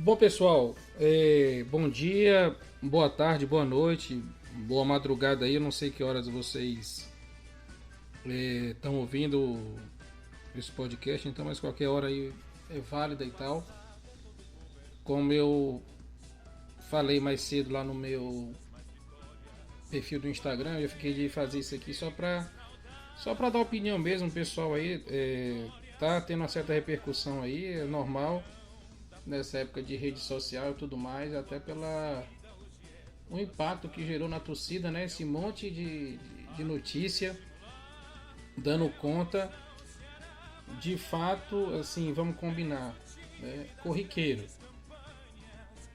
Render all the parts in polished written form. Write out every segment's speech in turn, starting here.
Bom, pessoal, bom dia, boa tarde, boa noite, boa madrugada aí. Eu não sei que horas vocês estão ouvindo esse podcast, então, mas qualquer hora aí é válida e tal. Como eu falei mais cedo lá no meu perfil do Instagram, eu fiquei de fazer isso aqui só pra dar opinião mesmo, pessoal aí. Tá tendo uma certa repercussão aí, é normal nessa época de rede social e tudo mais, até pela o impacto que gerou na torcida, né? Esse monte de notícia dando conta, de fato, assim, vamos combinar, né? Corriqueiro,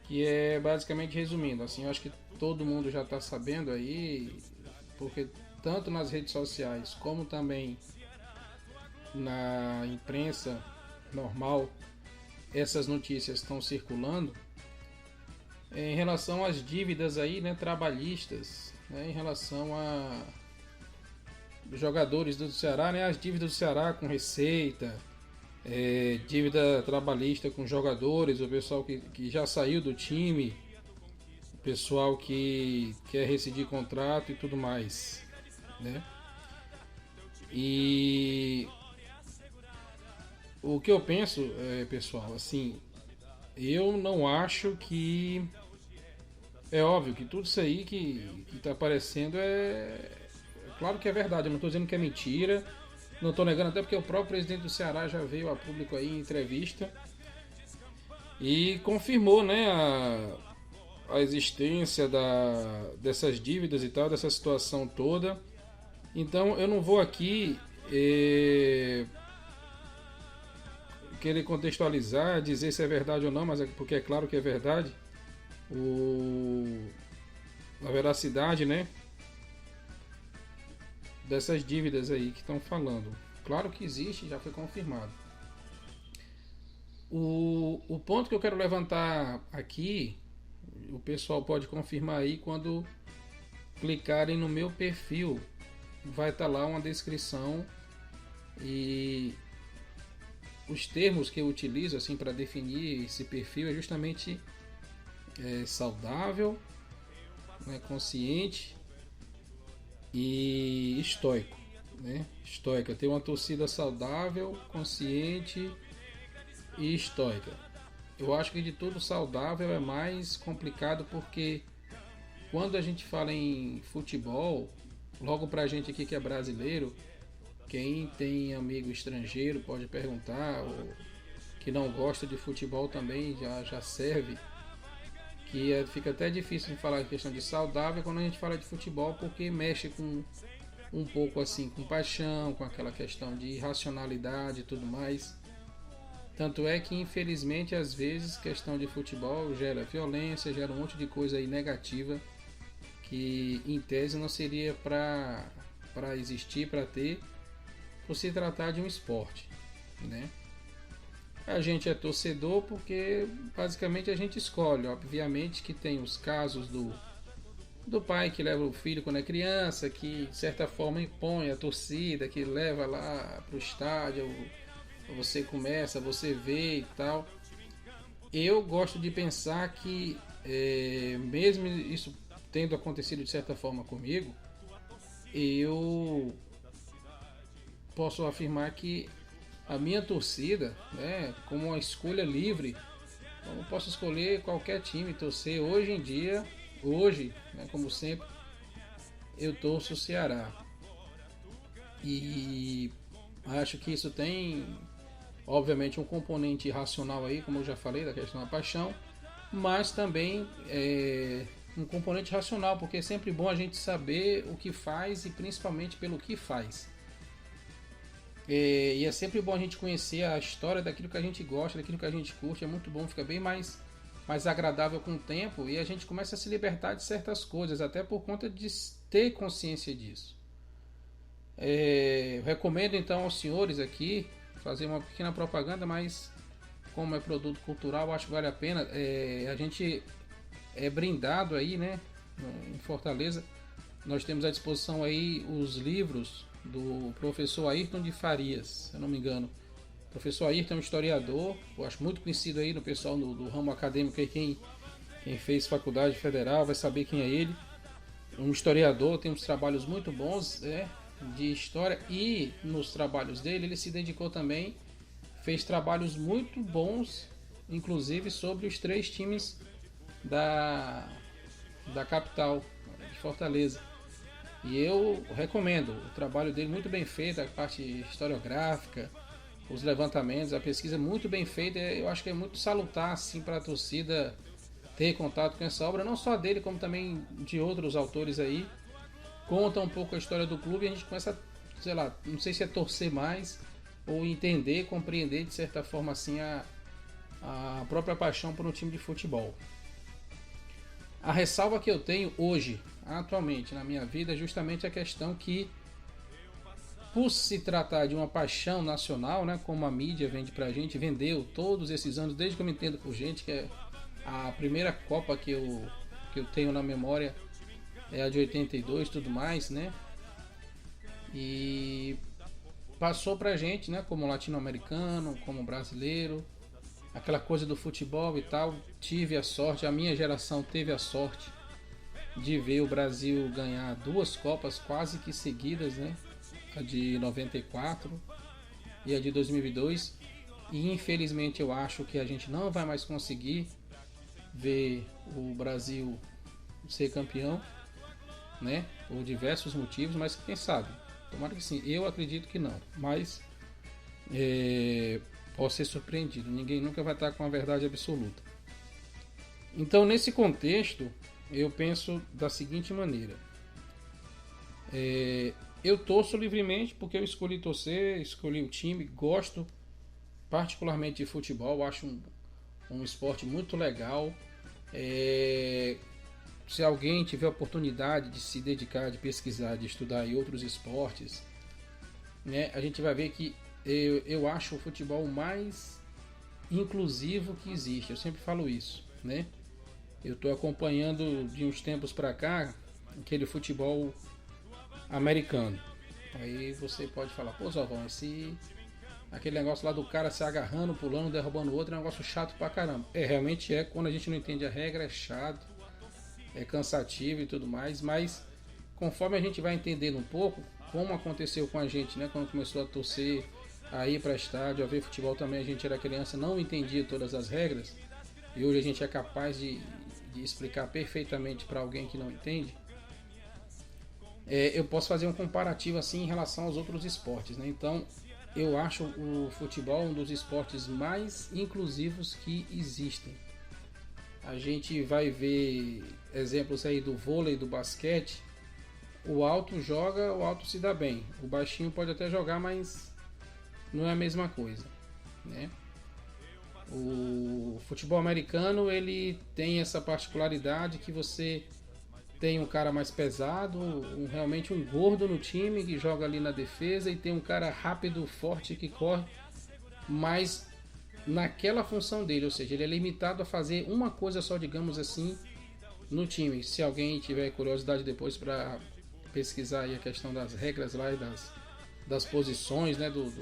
que é basicamente resumindo, assim, eu acho que todo mundo já está sabendo aí, porque tanto nas redes sociais como também na imprensa normal, essas notícias estão circulando em relação às dívidas aí, né, trabalhistas, né, em relação a jogadores do Ceará, né, as dívidas do Ceará com Receita, dívida trabalhista com jogadores, o pessoal que já saiu do time, o pessoal que quer rescindir contrato e tudo mais, né? E o que eu penso, pessoal, assim, eu não acho que é óbvio que tudo isso aí que tá aparecendo claro que é verdade, eu não estou dizendo que é mentira, não estou negando, até porque o próprio presidente do Ceará já veio a público aí em entrevista e confirmou, né, a existência dessas dívidas e tal, dessa situação toda. Então eu não vou aqui querer contextualizar, dizer se é verdade ou não, mas porque é claro que é verdade. A veracidade, né, dessas dívidas aí que estão falando. Claro que existe, já foi confirmado. O ponto que eu quero levantar aqui, o pessoal pode confirmar aí quando clicarem no meu perfil. Vai estar lá uma descrição e os termos que eu utilizo assim para definir esse perfil é justamente saudável, né, consciente e estoico. Né? Estoica, ter uma torcida saudável, consciente e estoica. Eu acho que de tudo saudável é mais complicado porque quando a gente fala em futebol, logo pra gente aqui que é brasileiro, quem tem amigo estrangeiro pode perguntar, ou que não gosta de futebol também já serve, que fica até difícil de falar em questão de saudável quando a gente fala de futebol porque mexe com um pouco assim com paixão, com aquela questão de irracionalidade e tudo mais. Tanto é que infelizmente às vezes questão de futebol gera violência, gera um monte de coisa aí negativa que em tese não seria para existir, para ter, por se tratar de um esporte, né? A gente é torcedor porque basicamente a gente escolhe. Obviamente que tem os casos do pai que leva o filho quando é criança, que de certa forma impõe a torcida, que leva lá pro estádio, você começa, você vê e tal. Eu gosto de pensar que, mesmo isso tendo acontecido de certa forma comigo, eu posso afirmar que a minha torcida, né, como uma escolha livre, então eu posso escolher qualquer time torcer. Hoje em dia, hoje, né, como sempre, eu torço o Ceará. E acho que isso tem, obviamente, um componente racional aí, como eu já falei, da questão da paixão, mas também um componente racional, porque é sempre bom a gente saber o que faz e principalmente pelo que faz. E é sempre bom a gente conhecer a história daquilo que a gente gosta, daquilo que a gente curte. É muito bom, fica bem mais agradável com o tempo e a gente começa a se libertar de certas coisas, até por conta de ter consciência disso. Eu recomendo então aos senhores aqui fazer uma pequena propaganda, mas como é produto cultural, acho que vale a pena. A gente é brindado aí, né, em Fortaleza. Nós temos à disposição aí os livros do professor Ayrton de Farias, se eu não me engano. Professor Ayrton é um historiador, eu acho muito conhecido aí no pessoal do ramo acadêmico, aí quem fez faculdade federal vai saber quem é ele. Um historiador, tem uns trabalhos muito bons de história, e nos trabalhos dele ele se dedicou também, fez trabalhos muito bons, inclusive sobre os 3 times da capital, de Fortaleza. E eu recomendo o trabalho dele, muito bem feito, a parte historiográfica, os levantamentos, a pesquisa muito bem feita. Eu acho que é muito salutar assim, para a torcida ter contato com essa obra, não só dele, como também de outros autores aí. Conta um pouco a história do clube e a gente começa, sei lá, não sei se é torcer mais ou entender, compreender de certa forma assim a própria paixão por um time de futebol. A ressalva que eu tenho hoje, atualmente na minha vida, é justamente a questão que, por se tratar de uma paixão nacional, né, como a mídia vende pra gente, vendeu todos esses anos, desde que eu me entendo por gente, que é a primeira Copa que eu tenho na memória é a de 82 e tudo mais, né? E passou pra gente, né, como latino-americano, como brasileiro, aquela coisa do futebol e tal. Tive a sorte, a minha geração teve a sorte de ver o Brasil ganhar 2 Copas quase que seguidas, né? A de 94 e a de 2002. E infelizmente eu acho que a gente não vai mais conseguir ver o Brasil ser campeão, né? Por diversos motivos, mas quem sabe? Tomara que sim. Eu acredito que não, mas posso ser surpreendido. Ninguém nunca vai estar com a verdade absoluta. Então, nesse contexto, eu penso da seguinte maneira: eu torço livremente porque eu escolhi torcer, escolhi o time, gosto particularmente de futebol, acho um esporte muito legal. Se alguém tiver a oportunidade de se dedicar, de pesquisar, de estudar em outros esportes, né, a gente vai ver que eu acho o futebol mais inclusivo que existe. Eu sempre falo isso, né? Eu estou acompanhando de uns tempos para cá aquele futebol americano. Aí você pode falar, pô, Zovão, aquele negócio lá do cara se agarrando, pulando, derrubando o outro é um negócio chato pra caramba. Realmente é, quando a gente não entende a regra é chato, é cansativo e tudo mais, mas conforme a gente vai entendendo um pouco, como aconteceu com a gente, né, quando começou a torcer, a ir para estádio, a ver futebol também, a gente era criança, não entendia todas as regras, e hoje a gente é capaz de explicar perfeitamente para alguém que não entende. Eu posso fazer um comparativo assim em relação aos outros esportes, né? Então eu acho o futebol um dos esportes mais inclusivos que existem. A gente vai ver exemplos aí do vôlei, do basquete. O alto joga, o alto se dá bem. O baixinho pode até jogar, mas não é a mesma coisa, né? O futebol americano, ele tem essa particularidade que você tem um cara mais pesado, realmente um gordo no time que joga ali na defesa, e tem um cara rápido, forte que corre, mas naquela função dele, ou seja, ele é limitado a fazer uma coisa só, digamos assim, no time. Se alguém tiver curiosidade depois para pesquisar aí a questão das regras lá e das posições, né, do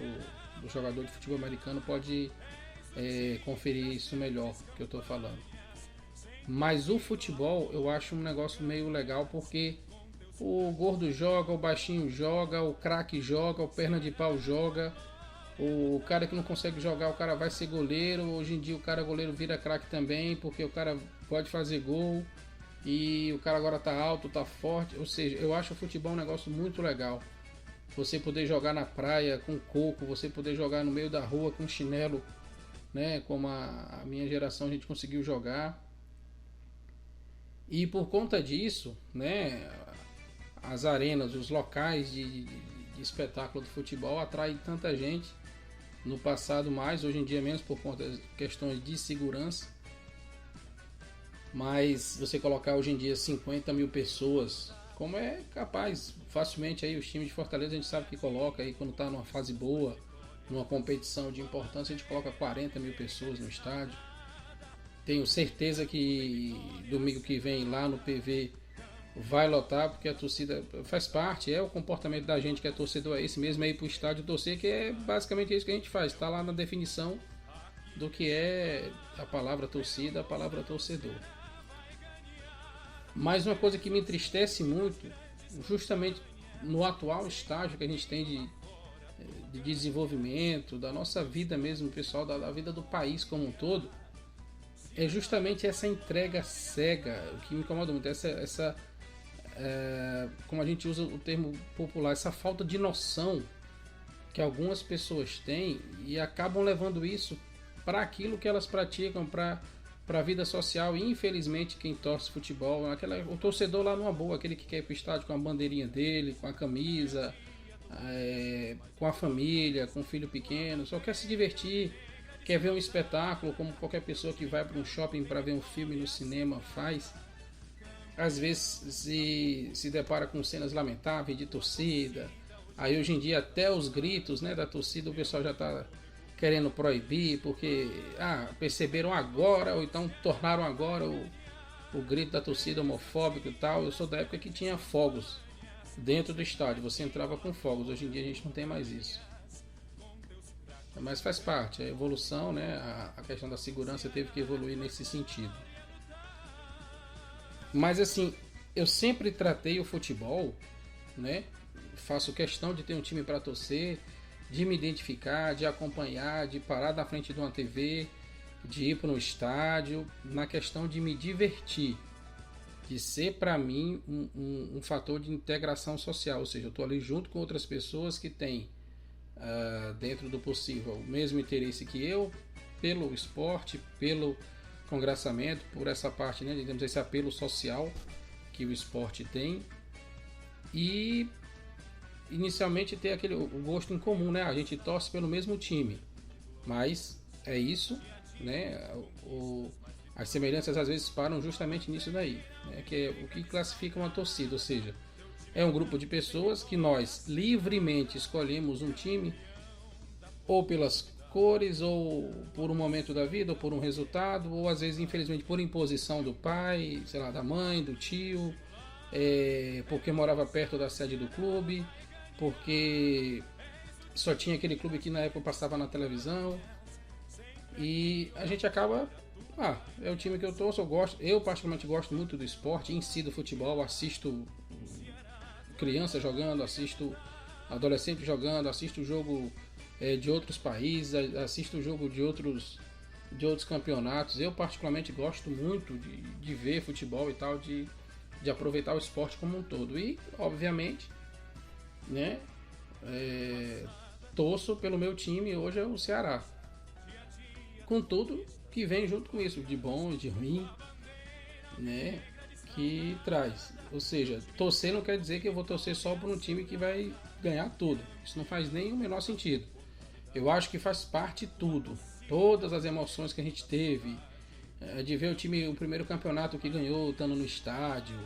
jogador de futebol americano, pode conferir isso melhor que eu estou falando. Mas o futebol eu acho um negócio meio legal, porque o gordo joga, o baixinho joga, o craque joga, o perna de pau joga, o cara que não consegue jogar, o cara vai ser goleiro. Hoje em dia o cara goleiro vira craque também, porque o cara pode fazer gol, e o cara agora tá alto, tá forte. Ou seja, eu acho o futebol um negócio muito legal. Você poder jogar na praia com coco, você poder jogar no meio da rua com chinelo, né, como a minha geração a gente conseguiu jogar. E por conta disso, né, as arenas, os locais de espetáculo do futebol atraem tanta gente. No passado mais, hoje em dia menos, por conta de questões de segurança. Mas você colocar hoje em dia 50 mil pessoas, como é capaz, facilmente aí os times de Fortaleza a gente sabe que coloca aí quando está numa fase boa, numa competição de importância, a gente coloca 40 mil pessoas no estádio. Tenho certeza que domingo que vem lá no PV vai lotar, porque a torcida faz parte, é o comportamento da gente que é torcedor, é esse mesmo, é ir pro estádio torcer, que é basicamente isso que a gente faz, tá lá na definição do que é a palavra torcida, a palavra torcedor. Mas uma coisa que me entristece muito, justamente no atual estágio que a gente tem de desenvolvimento, da nossa vida mesmo, pessoal, da vida do país como um todo, é justamente essa entrega cega, o que me incomoda muito, como a gente usa o termo popular, essa falta de noção que algumas pessoas têm e acabam levando isso para aquilo que elas praticam, para a vida social. E infelizmente quem torce futebol, o torcedor lá numa boa, aquele que quer ir para o estádio com a bandeirinha dele, com a camisa, com a família, com o filho pequeno, só quer se divertir, quer ver um espetáculo, como qualquer pessoa que vai para um shopping para ver um filme no cinema faz. Às vezes se depara com cenas lamentáveis de torcida. Aí hoje em dia até os gritos, né, da torcida o pessoal já está querendo proibir, porque perceberam agora, ou então tornaram agora o grito da torcida homofóbico e tal. Eu sou da época que tinha fogos dentro do estádio, você entrava com fogos. Hoje em dia a gente não tem mais isso. Mas faz parte, a evolução, né, a questão da segurança teve que evoluir nesse sentido. Mas assim, eu sempre tratei o futebol, né? Faço questão de ter um time para torcer, de me identificar, de acompanhar, de parar na frente de uma TV, de ir para um estádio, na questão de me divertir, de ser para mim um fator de integração social, ou seja, eu estou ali junto com outras pessoas que têm, dentro do possível, o mesmo interesse que eu, pelo esporte, pelo congraçamento, por essa parte, né, digamos, esse apelo social que o esporte tem, e inicialmente ter o gosto em comum, né? A gente torce pelo mesmo time, mas é isso, né? As semelhanças às vezes param justamente nisso daí, né? Que é o que classifica uma torcida, ou seja, é um grupo de pessoas que nós livremente escolhemos um time, ou pelas cores, ou por um momento da vida, ou por um resultado, ou às vezes infelizmente por imposição do pai, sei lá, da mãe, do tio, porque morava perto da sede do clube, porque só tinha aquele clube que na época passava na televisão, e a gente acaba, é o time que eu torço, eu particularmente gosto muito do esporte, em si do futebol, assisto criança jogando, assisto adolescente jogando, assisto jogo de outros países, assisto jogo de outros campeonatos. Eu particularmente gosto muito de ver futebol e tal, de aproveitar o esporte como um todo. E obviamente, né, torço pelo meu time, hoje é o Ceará, com tudo que vem junto com isso, de bom e de ruim, né, que traz. Ou seja, torcer não quer dizer que eu vou torcer só por um time que vai ganhar tudo. Isso não faz nem o menor sentido. Eu acho que faz parte tudo, todas as emoções que a gente teve, de ver o primeiro campeonato que ganhou estando no estádio,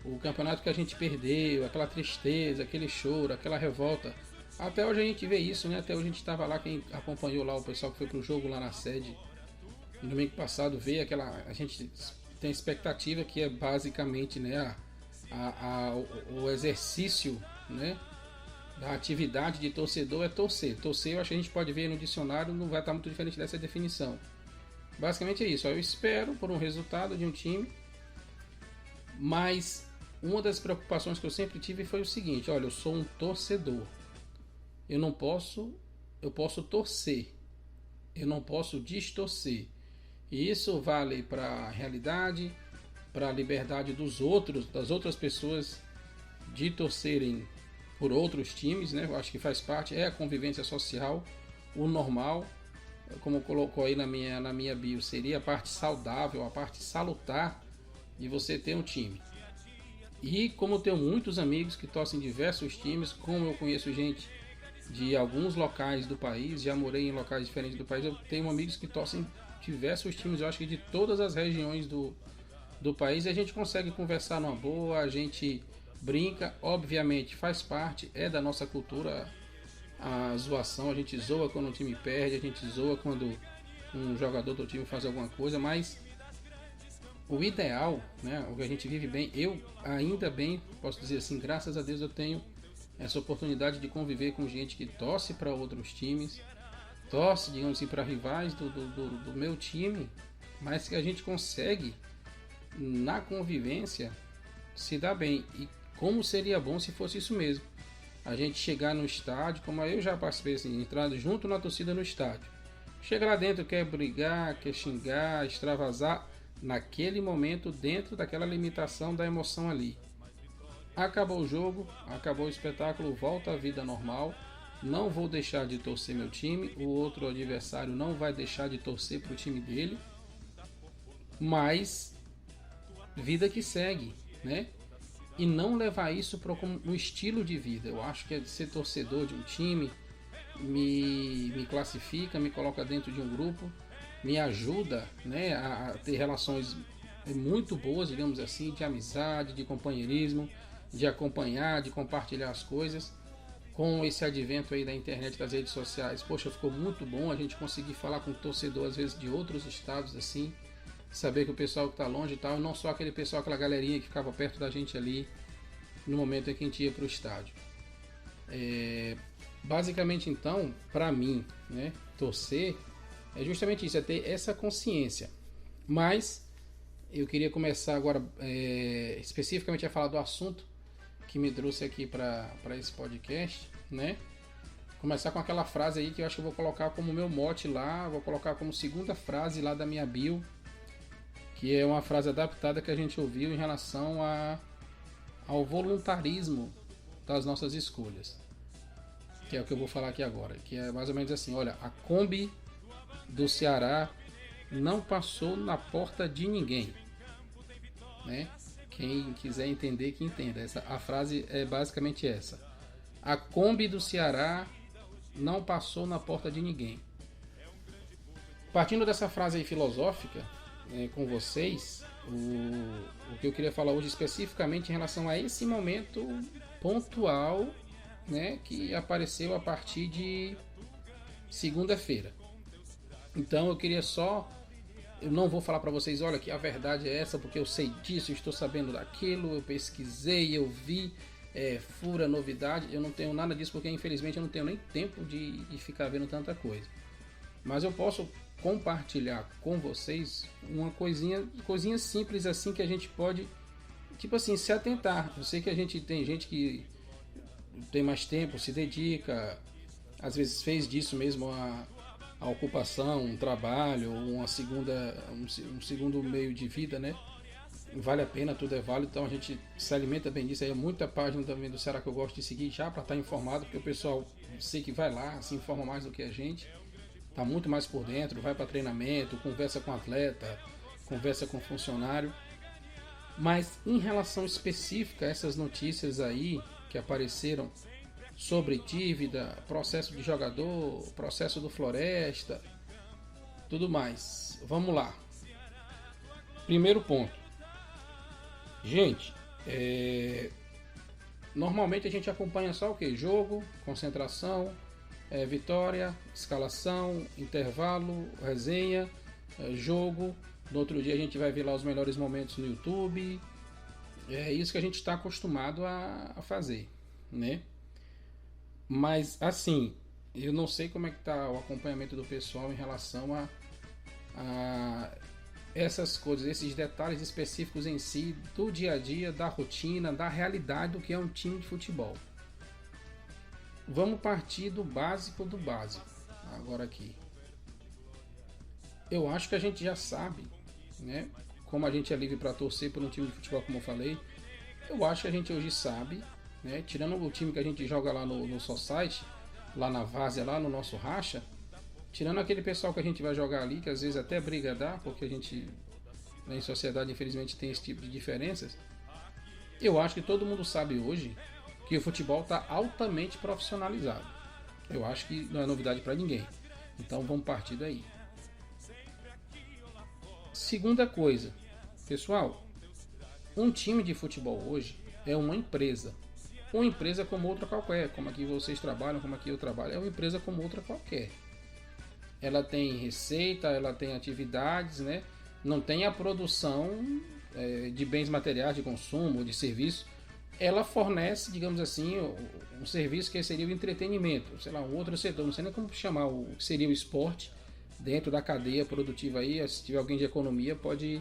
o campeonato que a gente perdeu, aquela tristeza, aquele choro, aquela revolta. Até hoje a gente vê isso, né? Até hoje a gente estava lá, quem acompanhou lá o pessoal que foi pro jogo lá na sede no domingo passado, vê a gente tem expectativa que é basicamente, né, o exercício, né, da atividade de torcedor é torcer. Torcer, eu acho que a gente pode ver no dicionário, não vai estar muito diferente dessa definição. Basicamente é isso. Eu espero por um resultado de um time, mas uma das preocupações que eu sempre tive foi o seguinte: olha, eu sou um torcedor. Eu posso torcer, eu não posso distorcer. E isso vale para a realidade, para a liberdade das outras pessoas de torcerem por outros times, né? Eu acho que faz parte, é a convivência social, o normal, como colocou aí na minha bio, seria a parte saudável, a parte salutar de você ter um time. E como eu tenho muitos amigos que torcem diversos times, como eu conheço gente de alguns locais do país, já morei em locais diferentes do país, eu tenho amigos que torcem diversos times, eu acho que de todas as regiões do país, e a gente consegue conversar numa boa, a gente brinca, obviamente faz parte, é da nossa cultura a zoação, a gente zoa quando o time perde, a gente zoa quando um jogador do time faz alguma coisa, mas o ideal, né, o que a gente vive bem, eu ainda bem, posso dizer assim, graças a Deus eu tenho essa oportunidade de conviver com gente que torce para outros times, torce, digamos assim, para rivais do meu time, mas que a gente consegue, na convivência, se dar bem. E como seria bom se fosse isso mesmo. A gente chegar no estádio, como eu já participei, assim, entrando junto na torcida no estádio. Chega lá dentro, quer brigar, quer xingar, extravasar, naquele momento, dentro daquela limitação da emoção ali. Acabou o jogo, acabou o espetáculo, volta à vida normal. Não vou deixar de torcer meu time, o outro adversário não vai deixar de torcer para o time dele, mas vida que segue, né? E não levar isso para um estilo de vida. Eu acho que é ser torcedor de um time me classifica, me coloca dentro de um grupo, me ajuda, né, a ter relações muito boas, digamos assim, de amizade, de companheirismo, de acompanhar, de compartilhar as coisas. Com esse advento aí da internet, das redes sociais, poxa, ficou muito bom a gente conseguir falar com torcedor às vezes de outros estados assim, saber que o pessoal que está longe e tal, não só aquele pessoal, aquela galerinha que ficava perto da gente ali no momento em que a gente ia para o estádio. Basicamente, então, para mim, né, torcer é justamente isso, é ter essa consciência. Mas eu queria começar agora especificamente a falar do assunto que me trouxe aqui para esse podcast, né? Começar com aquela frase aí que eu acho que eu vou colocar como meu mote lá, vou colocar como segunda frase lá da minha bio, que é uma frase adaptada que a gente ouviu em relação ao voluntarismo das nossas escolhas, que é o que eu vou falar aqui agora, que é mais ou menos assim: olha, a Kombi do Ceará não passou na porta de ninguém, né? Quem quiser entender, que entenda. A frase é basicamente essa: a Kombi do Ceará não passou na porta de ninguém. Partindo dessa frase aí filosófica, com vocês, o que eu queria falar hoje especificamente em relação a esse momento pontual, né, que apareceu a partir de segunda-feira. Então eu queria só, eu não vou falar para vocês, olha, que a verdade é essa, porque eu sei disso, eu estou sabendo daquilo, eu pesquisei, eu vi, fura novidade. Eu não tenho nada disso, porque infelizmente eu não tenho nem tempo de ficar vendo tanta coisa. Mas eu posso compartilhar com vocês uma coisinha simples assim, que a gente pode, tipo assim, se atentar. Eu sei que a gente tem gente que tem mais tempo, se dedica, às vezes fez disso mesmo a ocupação, um trabalho, um segundo meio de vida, né? Vale a pena, tudo é válido, então a gente se alimenta bem disso. Aí é muita página também do Ceará que eu gosto de seguir já para estar informado, porque o pessoal, sei que vai lá, se informa mais do que a gente, tá muito mais por dentro, vai para treinamento, conversa com atleta, conversa com funcionário. Mas em relação específica a essas notícias aí que apareceram sobre dívida, processo de jogador, processo do Floresta, tudo mais. Vamos lá. Primeiro ponto. Gente, normalmente a gente acompanha só o que? Jogo, concentração, vitória, escalação, intervalo, resenha, jogo. No outro dia a gente vai ver lá os melhores momentos no YouTube. É isso que a gente está acostumado a fazer, né? Mas assim, eu não sei como é que está o acompanhamento do pessoal em relação a essas coisas, esses detalhes específicos em si, do dia a dia, da rotina, da realidade do que é um time de futebol. Vamos partir do básico agora aqui. Eu acho que a gente já sabe, né? Como a gente é livre para torcer por um time de futebol, como eu falei, eu acho que a gente hoje sabe, né? Tirando o time que a gente joga lá no Society, lá na Várzea, lá no nosso racha, tirando aquele pessoal que a gente vai jogar ali, que às vezes até briga dá, porque a gente, né, em sociedade, infelizmente, tem esse tipo de diferenças. Eu acho que todo mundo sabe hoje que o futebol está altamente profissionalizado. Eu acho que não é novidade para ninguém. Então vamos partir daí. Segunda coisa, pessoal, um time de futebol hoje é uma empresa. Uma empresa como outra qualquer, como aqui vocês trabalham, como aqui eu trabalho, é uma empresa como outra qualquer. Ela tem receita, ela tem atividades, né? não tem a produção de bens materiais de consumo, de serviço. Ela fornece, digamos assim, um serviço que seria o entretenimento, sei lá, um outro setor, não sei nem como chamar o que seria o esporte dentro da cadeia produtiva aí. Se tiver alguém de economia, pode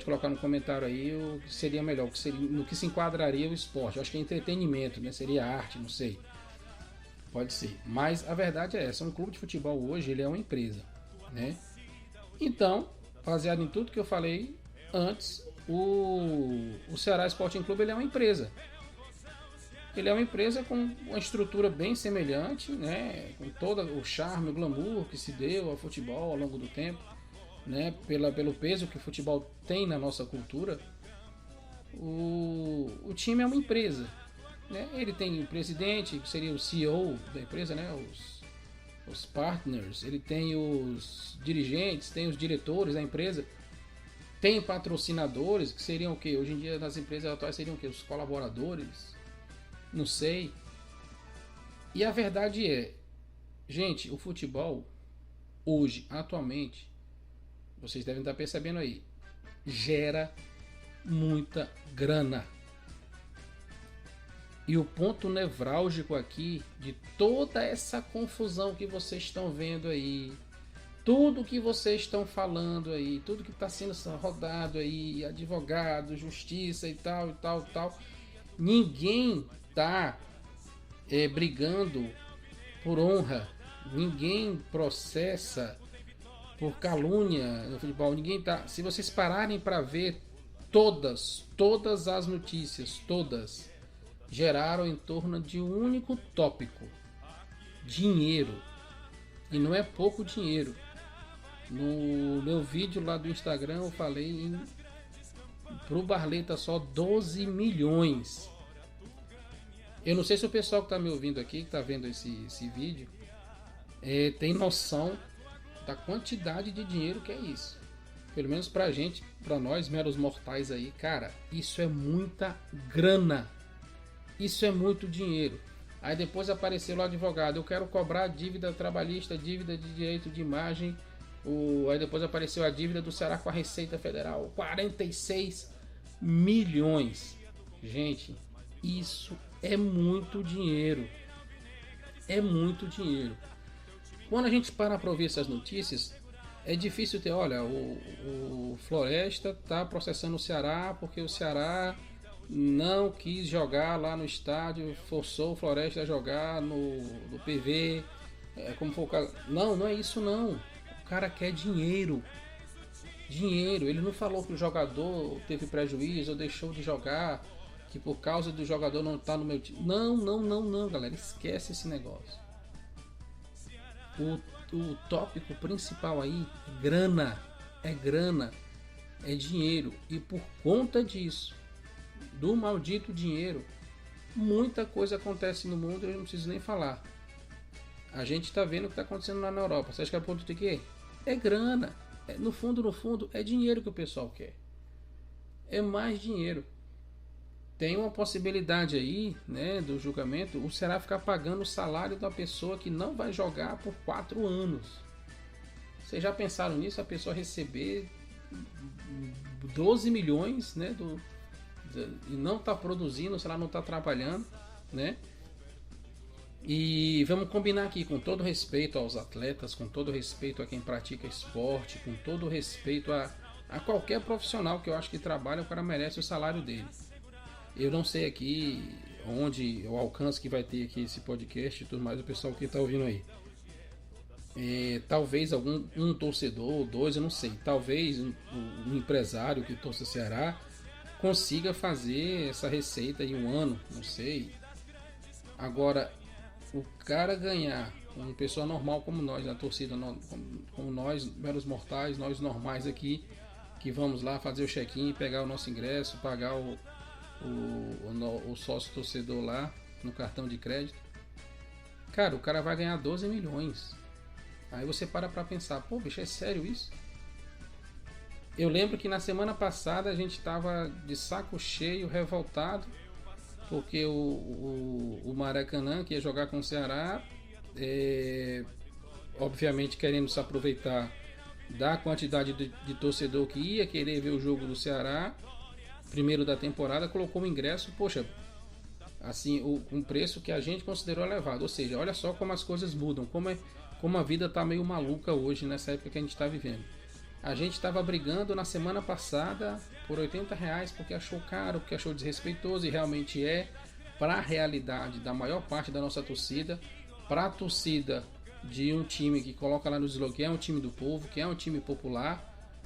colocar no comentário aí o que seria melhor, o que seria, no que se enquadraria o esporte. Eu acho que é entretenimento, né? Seria arte, não sei. Pode ser. Mas a verdade é essa, um clube de futebol hoje, ele é uma empresa, né? Então, baseado em tudo que eu falei antes, o Ceará Sporting Clube, ele é uma empresa. Ele é uma empresa com uma estrutura bem semelhante, né? Com todo o charme, o glamour que se deu ao futebol ao longo do tempo, né? Pelo peso que o futebol tem na nossa cultura. O time é uma empresa, né? Ele tem o presidente, que seria o CEO da empresa, né? Os partners, ele tem os dirigentes, tem os diretores da empresa, tem patrocinadores, que seriam o que? Hoje em dia nas empresas atuais seriam o que? Os colaboradores? Não sei. E a verdade é, gente, o futebol hoje, atualmente, vocês devem estar percebendo aí, gera muita grana. E o ponto nevrálgico aqui de toda essa confusão que vocês estão vendo aí, tudo que vocês estão falando aí, tudo que está sendo rodado aí, advogado, justiça e tal, ninguém está brigando por honra, ninguém processa por calúnia no futebol, ninguém tá. Se vocês pararem para ver, todas as notícias, todas geraram em torno de um único tópico: dinheiro. E não é pouco dinheiro. No meu vídeo lá do Instagram eu falei pro Barleta só 12 milhões. Eu não sei se o pessoal que está me ouvindo aqui, que está vendo esse vídeo, tem noção da quantidade de dinheiro que é isso. Pelo menos pra gente, pra nós meros mortais aí, cara, isso é muita grana. Isso é muito dinheiro. Aí depois apareceu o advogado, eu quero cobrar dívida trabalhista, dívida de direito de imagem. Aí depois apareceu a dívida do Ceará com a Receita Federal, 46 milhões. Gente, isso é muito dinheiro. É muito dinheiro. Quando a gente para ouvir essas notícias, é difícil ter, olha, o Floresta está processando o Ceará porque o Ceará não quis jogar lá no estádio, forçou o Floresta a jogar no PV, como for o caso. Não é isso não. O cara quer dinheiro. Dinheiro. Ele não falou que o jogador teve prejuízo ou deixou de jogar, que por causa do jogador não estar no meu time. Não, galera. Esquece esse negócio. O tópico principal aí é grana. É dinheiro. E por conta disso, do maldito dinheiro, muita coisa acontece no mundo, eu não preciso nem falar. A gente está vendo o que está acontecendo lá na Europa. Você acha que é ponto de quê? É grana. No fundo, é dinheiro que o pessoal quer. É mais dinheiro. Tem uma possibilidade aí, né, do julgamento, o Ceará ficar pagando o salário da pessoa que não vai jogar por 4 anos. Vocês já pensaram nisso? A pessoa receber 12 milhões, né, e não está produzindo, se ela não está trabalhando, né? E vamos combinar aqui, com todo respeito aos atletas, com todo respeito a quem pratica esporte, com todo respeito a qualquer profissional que eu acho que trabalha, o cara merece o salário dele. Eu não sei aqui onde o alcance que vai ter aqui esse podcast e tudo mais, o pessoal que está ouvindo aí. Talvez um torcedor, 2, eu não sei. Talvez um empresário que torce o Ceará consiga fazer essa receita em um ano, não sei. Agora, o cara ganhar, uma pessoa normal como nós, na torcida, como nós, meros mortais, nós normais aqui, que vamos lá fazer o check-in, pegar o nosso ingresso, pagar o sócio torcedor lá no cartão de crédito. Cara, o cara vai ganhar 12 milhões. Aí você para pra pensar, pô, bicho, é sério isso? Eu lembro que na semana passada a gente estava de saco cheio, revoltado, porque o Maracanã, que ia jogar com o Ceará, obviamente querendo se aproveitar da quantidade de torcedor que ia querer ver o jogo do Ceará, primeiro da temporada, colocou o ingresso, poxa, assim, um preço que a gente considerou elevado. Ou seja, olha só como as coisas mudam, como a vida está meio maluca hoje, nessa época que a gente está vivendo. A gente estava brigando na semana passada por R$80 porque achou caro, porque achou desrespeitoso, e realmente é, para a realidade da maior parte da nossa torcida, para a torcida de um time que coloca lá no slogan que é um time do povo, que é um time popular,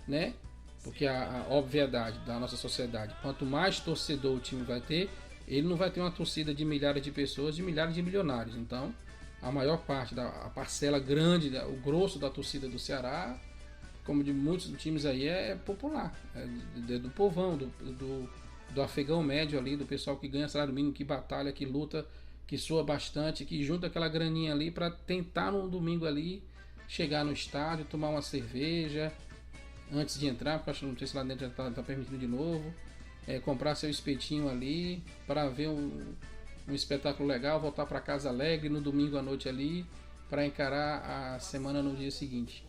né? Porque a obviedade da nossa sociedade, quanto mais torcedor o time vai ter, ele não vai ter uma torcida de milhares de pessoas, de milhares de milionários. Então, a maior parte, a parcela grande, o grosso da torcida do Ceará, como de muitos times aí, é popular, é do povão, do afegão médio ali, do pessoal que ganha salário mínimo, que batalha, que luta, que soa bastante, que junta aquela graninha ali para tentar no domingo ali chegar no estádio, tomar uma cerveja antes de entrar, porque acho que não sei se lá dentro já tá permitindo de novo, comprar seu espetinho ali para ver um espetáculo legal, voltar para casa alegre no domingo à noite ali para encarar a semana no dia seguinte.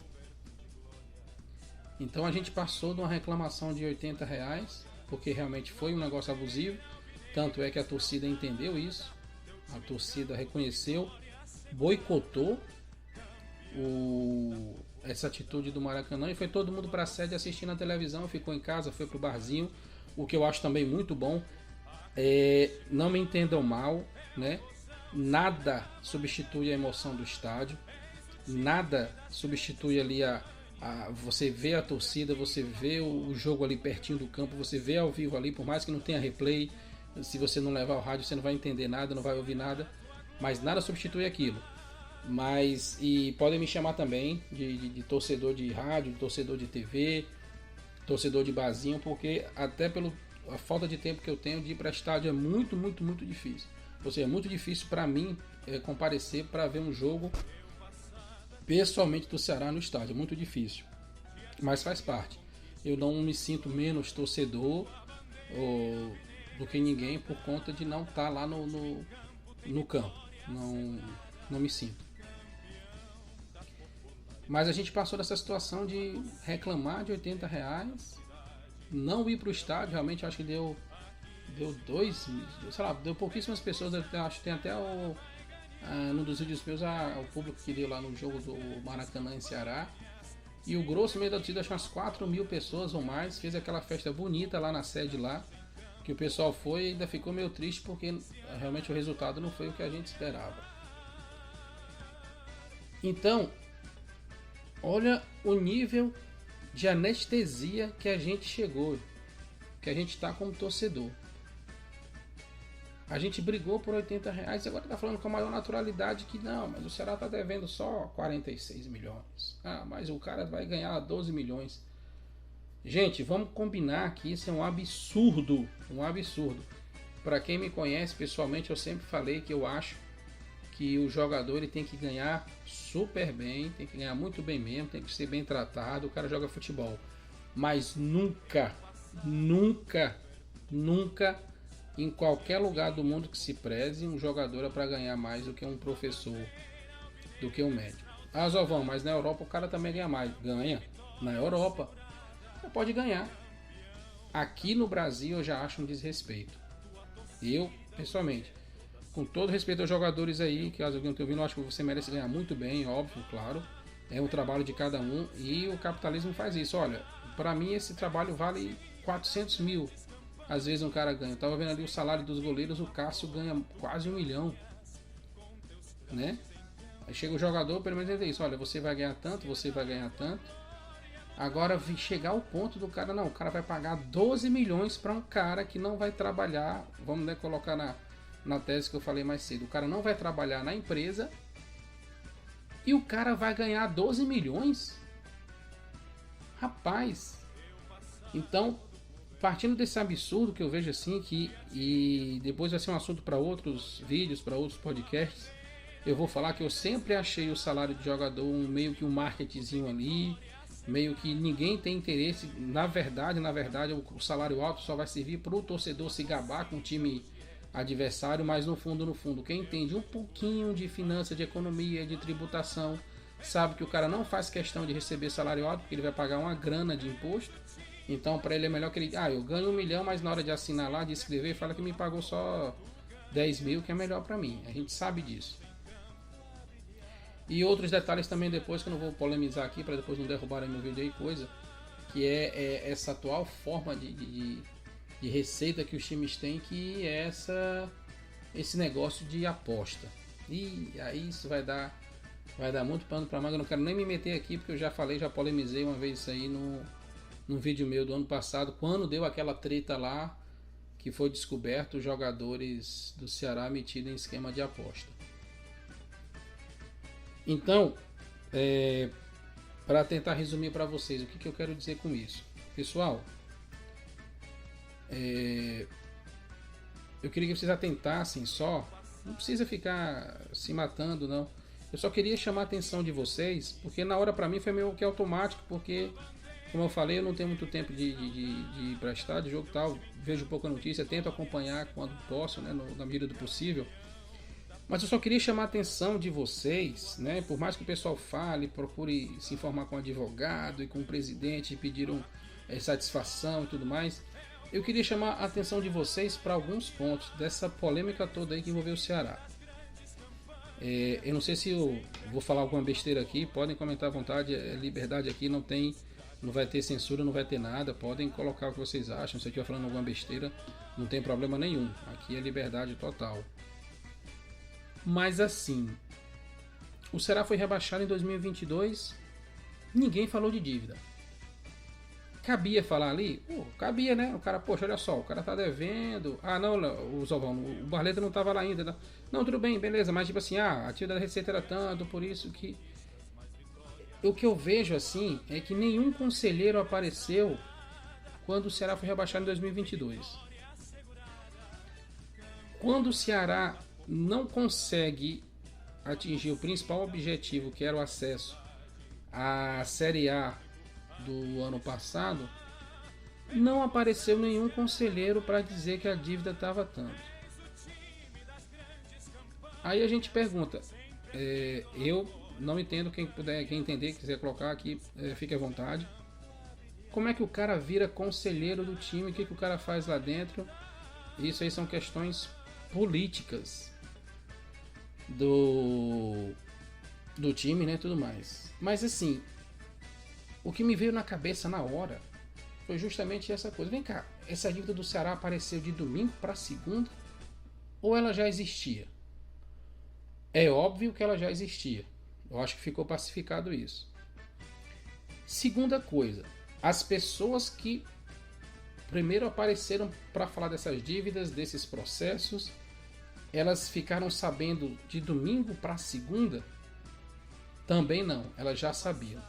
Então a gente passou de uma reclamação de R$80, porque realmente foi um negócio abusivo, tanto é que a torcida entendeu isso, a torcida reconheceu, boicotou essa atitude do Maracanã e foi todo mundo para a sede assistir na televisão, ficou em casa, foi pro barzinho, o que eu acho também muito bom. Não me entendam mal, né? Nada substitui a emoção do estádio, nada substitui ali você vê a torcida, você vê o jogo ali pertinho do campo, você vê ao vivo ali, por mais que não tenha replay, se você não levar o rádio você não vai entender nada, não vai ouvir nada, mas nada substitui aquilo. E podem me chamar também de torcedor de rádio, de torcedor de TV, torcedor de barzinho, porque até pela falta de tempo que eu tenho de ir para estádio é muito, muito, muito difícil. Ou seja, é muito difícil para mim comparecer para ver um jogo pessoalmente do Ceará no estádio, é muito difícil, mas faz parte. Eu não me sinto menos torcedor do que ninguém por conta de não estar lá no campo, não me sinto. Mas a gente passou dessa situação de reclamar de R$80, não ir para o estádio, realmente acho que deu deu pouquíssimas pessoas, acho que tem até num dos vídeos meus o público que deu lá no jogo do Maracanã em Ceará, e o grosso meio da torcida, acho umas 4.000 pessoas ou mais, fez aquela festa bonita lá na sede lá, que o pessoal foi e ainda ficou meio triste porque realmente o resultado não foi o que a gente esperava. Então, olha o nível de anestesia que a gente chegou, que a gente está como torcedor. A gente brigou por R$80 e agora está falando com a maior naturalidade que não, mas o Ceará está devendo só 46 milhões. Mas o cara vai ganhar 12 milhões. Gente, vamos combinar que isso é um absurdo. Um absurdo. Para quem me conhece pessoalmente, eu sempre falei que eu acho que o jogador ele tem que ganhar super bem, tem que ganhar muito bem mesmo, tem que ser bem tratado. O cara joga futebol. Mas nunca, nunca, nunca, em qualquer lugar do mundo que se preze, um jogador é para ganhar mais do que um professor, do que um médico. Zovão, mas na Europa o cara também ganha mais. Ganha. Na Europa você pode ganhar. Aqui no Brasil eu já acho um desrespeito. Eu, pessoalmente, com todo respeito aos jogadores aí, caso alguém não tenha ouvido, eu acho que você merece ganhar muito bem, óbvio, claro. É um trabalho de cada um e o capitalismo faz isso. Olha, para mim esse trabalho vale 400 mil. Às vezes um cara ganha. Eu tava vendo ali o salário dos goleiros, o Cássio ganha quase 1 milhão, né? Aí chega o jogador, pelo menos ele diz isso, olha, você vai ganhar tanto, você vai ganhar tanto. Agora chegar ao ponto do cara, não, o cara vai pagar 12 milhões para um cara que não vai trabalhar, vamos colocar na tese que eu falei mais cedo, o cara não vai trabalhar na empresa e o cara vai ganhar 12 milhões? Rapaz, então, partindo desse absurdo que eu vejo assim, e depois vai ser um assunto para outros vídeos, para outros podcasts, eu vou falar que eu sempre achei o salário de jogador meio que um marketingzinho ali, meio que ninguém tem interesse. Na verdade, o salário alto só vai servir para o torcedor se gabar com o time adversário, mas no fundo, quem entende um pouquinho de finança, de economia, de tributação, sabe que o cara não faz questão de receber salário alto, porque ele vai pagar uma grana de imposto. Então, para ele é melhor que ele... eu ganho 1 milhão, mas na hora de assinar lá, de escrever, fala que me pagou só 10 mil, que é melhor para mim. A gente sabe disso. E outros detalhes também depois, que eu não vou polemizar aqui, para depois não derrubarem meu vídeo aí, coisa, que é essa atual forma de receita que os times têm, que é esse negócio de aposta. E aí isso vai dar muito pano para manga. Eu não quero nem me meter aqui, porque eu já falei, já polemizei uma vez isso aí num vídeo meu do ano passado, quando deu aquela treta lá, que foi descoberto os jogadores do Ceará metidos em esquema de aposta. Então, para tentar resumir para vocês o que eu quero dizer com isso, pessoal, eu queria que vocês atentassem só, não precisa ficar se matando não, eu só queria chamar a atenção de vocês, porque na hora para mim foi meio que automático, porque como eu falei, eu não tenho muito tempo de ir para estádio, jogo tal, vejo pouca notícia, tento acompanhar quando posso, né, na medida do possível. Mas eu só queria chamar a atenção de vocês, né, por mais que o pessoal fale, procure se informar com o advogado e com o presidente, pediram satisfação e tudo mais, eu queria chamar a atenção de vocês para alguns pontos dessa polêmica toda aí que envolveu o Ceará. Eu não sei se eu vou falar alguma besteira aqui, podem comentar à vontade, liberdade aqui, não vai ter censura, não vai ter nada, podem colocar o que vocês acham, se eu estiver falando alguma besteira, não tem problema nenhum, aqui é liberdade total. Mas assim, o Ceará foi rebaixado em 2022, ninguém falou de dívida. Cabia falar ali? Cabia, né? O cara, poxa, olha só, o cara tá devendo. Não, o Zovão, o Barleta não tava lá ainda. Não, tudo bem, beleza, mas tipo assim, a dívida da Receita era tanto, por isso que... O que eu vejo assim é que nenhum conselheiro apareceu quando o Ceará foi rebaixado em 2022. Quando o Ceará não consegue atingir o principal objetivo, que era o acesso à Série A do ano passado, não apareceu nenhum conselheiro para dizer que a dívida estava tanto. Aí a gente pergunta, eu não entendo, quem entender, quiser colocar aqui, fique à vontade. Como é que o cara vira conselheiro do time? O que o cara faz lá dentro? Isso aí são questões políticas do time, né, tudo mais. Mas assim, o que me veio na cabeça na hora foi justamente essa coisa. Vem cá, essa dívida do Ceará apareceu de domingo para segunda ou ela já existia? É óbvio que ela já existia. Eu acho que ficou pacificado isso. Segunda coisa, as pessoas que primeiro apareceram para falar dessas dívidas, desses processos, elas ficaram sabendo de domingo para segunda? Também não, elas já sabiam.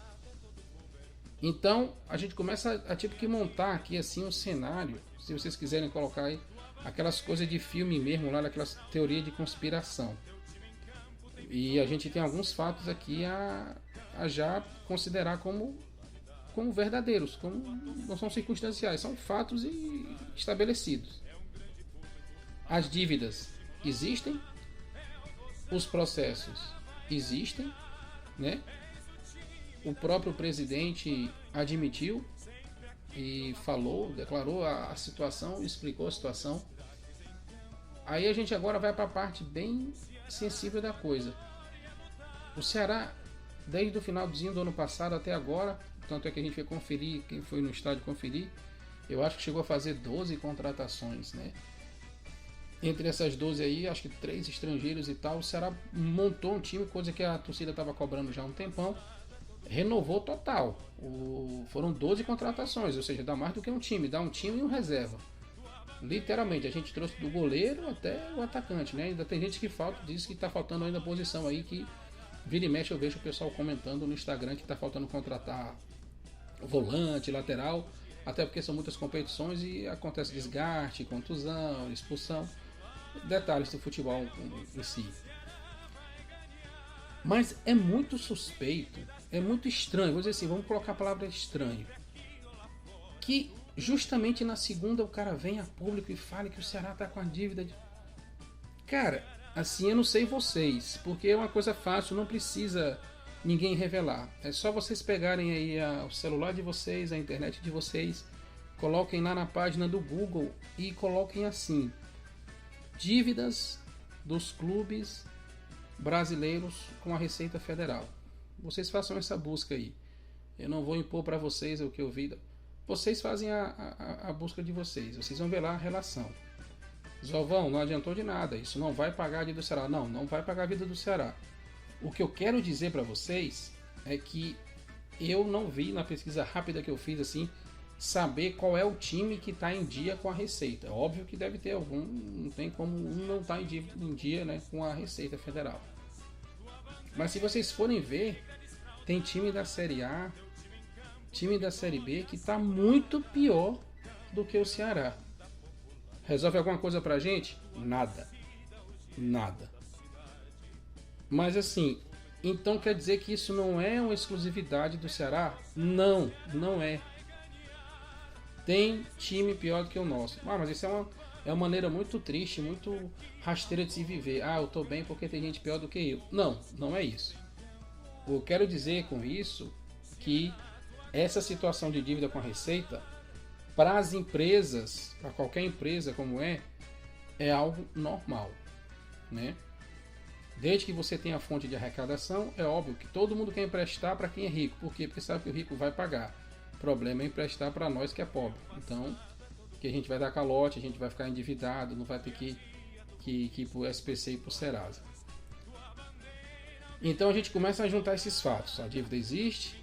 Então a gente começa a tipo que montar aqui assim um cenário, se vocês quiserem colocar aí aquelas coisas de filme mesmo lá, aquelas teorias de conspiração. E a gente tem alguns fatos aqui a já considerar como verdadeiros, como não são circunstanciais, são fatos estabelecidos. As dívidas existem, os processos existem, né? O próprio presidente admitiu e falou, declarou a situação, explicou a situação. Aí a gente agora vai para a parte bem sensível da coisa. O Ceará, desde o finalzinho do ano passado até agora, tanto é que a gente foi conferir, quem foi no estádio conferir, eu acho que chegou a fazer 12 contratações, né? Entre essas 12 aí, acho que 3 estrangeiros e tal. O Ceará montou um time, coisa que a torcida estava cobrando já há um tempão. Renovou total. Foram 12 contratações, ou seja, dá mais do que um time, dá um time e um reserva. Literalmente, a gente trouxe do goleiro até o atacante, né? Ainda tem gente que diz que está faltando ainda posição aí, que vira e mexe eu vejo o pessoal comentando no Instagram que está faltando contratar volante, lateral, até porque são muitas competições e acontece desgaste, contusão, expulsão, detalhes do futebol em si. Mas é muito suspeito, é muito estranho, vou dizer assim, vamos colocar a palavra estranho, que justamente na segunda o cara vem a público e fala que o Ceará está com a dívida de... Cara, assim, eu não sei vocês, porque é uma coisa fácil, não precisa ninguém revelar. É só vocês pegarem aí o celular de vocês, a internet de vocês, coloquem lá na página do Google e coloquem assim: dívidas dos clubes brasileiros com a Receita Federal. Vocês façam essa busca aí. Eu não vou impor para vocês o que eu vi. Vocês fazem a busca de vocês. Vocês vão ver lá a relação. Zovão, não adiantou de nada. Isso não vai pagar a dívida do Ceará. Não, não vai pagar a dívida do Ceará. O que eu quero dizer para vocês é que eu não vi na pesquisa rápida que eu fiz assim saber qual é o time que está em dia com a Receita. Óbvio que deve ter algum, não tem como um não estar em dia, né, com a Receita Federal. Mas se vocês forem ver, tem time da Série A, time da Série B que está muito pior do que o Ceará. Resolve alguma coisa pra gente? Nada. Nada. Mas assim, então quer dizer que isso não é uma exclusividade do Ceará? Não, não é. Tem time pior do que o nosso. Mas isso é uma maneira muito triste, muito rasteira de se viver. Eu tô bem porque tem gente pior do que eu. Não, não é isso. Eu quero dizer com isso que essa situação de dívida com a Receita, para as empresas, para qualquer empresa como é algo normal, né? Desde que você tenha a fonte de arrecadação, é óbvio que todo mundo quer emprestar para quem é rico. Por quê? Porque sabe que o rico vai pagar. O problema é emprestar para nós que é pobre. Então, que a gente vai dar calote, a gente vai ficar endividado, não vai ter que ir para o SPC e para o Serasa. Então a gente começa a juntar esses fatos. A dívida existe,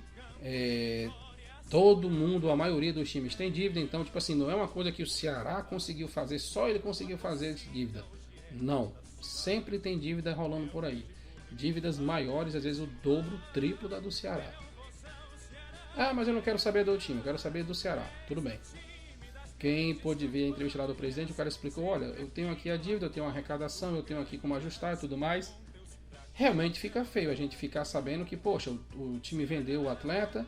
todo mundo, a maioria dos times tem dívida. Então, tipo assim, não é uma coisa que o Ceará conseguiu fazer, só ele conseguiu fazer dívida. Não. Sempre tem dívida rolando por aí. Dívidas maiores, às vezes o dobro, o triplo da do Ceará. Mas eu não quero saber do time, eu quero saber do Ceará. Tudo bem. Quem pôde ver a entrevista lá do presidente, o cara explicou: olha, eu tenho aqui a dívida, eu tenho uma arrecadação, eu tenho aqui como ajustar e tudo mais. Realmente fica feio a gente ficar sabendo que, poxa, o time vendeu o atleta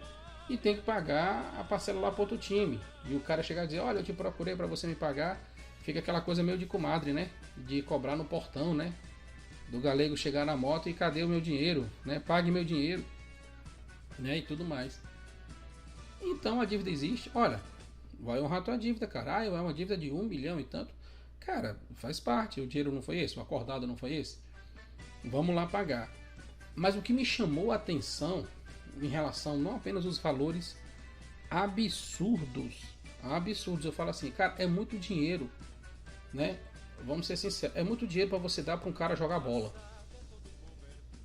e tem que pagar a parcela lá para outro time. E o cara chegar e dizer: olha, eu te procurei para você me pagar. Fica aquela coisa meio de comadre, né? De cobrar no portão, né? Do galego chegar na moto e cadê o meu dinheiro, né? Pague meu dinheiro, né? E tudo mais. Então a dívida existe. Olha, vai honrar a tua dívida, cara. É uma dívida de 1 milhão e tanto. Cara, faz parte. O dinheiro não foi esse, o acordado não foi esse. Vamos lá pagar. Mas o que me chamou a atenção em relação não apenas aos valores absurdos. Eu falo assim, cara, é muito dinheiro, né? Vamos ser sinceros, é muito dinheiro para você dar para um cara jogar bola.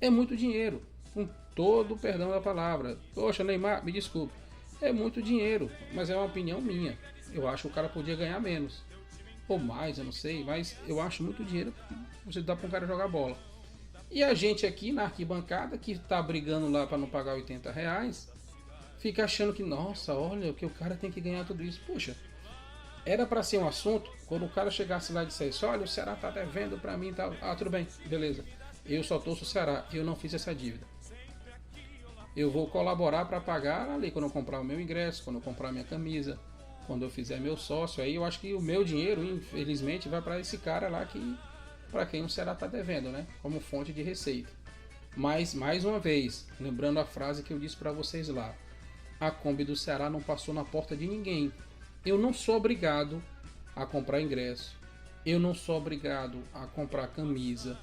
É muito dinheiro, com todo o perdão da palavra. Poxa, Neymar, me desculpe. É muito dinheiro, mas é uma opinião minha. Eu acho que o cara podia ganhar menos. Ou mais, eu não sei, mas eu acho muito dinheiro você dar para um cara jogar bola. E a gente aqui na arquibancada, que tá brigando lá para não pagar R$80, fica achando que, nossa, olha, que o cara tem que ganhar tudo isso. Poxa, era para ser um assunto, quando o cara chegasse lá e dissesse: olha, o Ceará tá devendo para mim e tal. Tudo bem, beleza. Eu só torço o Ceará, eu não fiz essa dívida. Eu vou colaborar para pagar ali quando eu comprar o meu ingresso, quando eu comprar minha camisa, quando eu fizer meu sócio. Aí eu acho que o meu dinheiro, infelizmente, vai para esse cara lá que, para quem o Ceará tá devendo, né? Como fonte de receita. Mas, mais uma vez, lembrando a frase que eu disse para vocês lá: a Kombi do Ceará não passou na porta de ninguém. Eu não sou obrigado a comprar ingresso. Eu não sou obrigado a comprar camisa.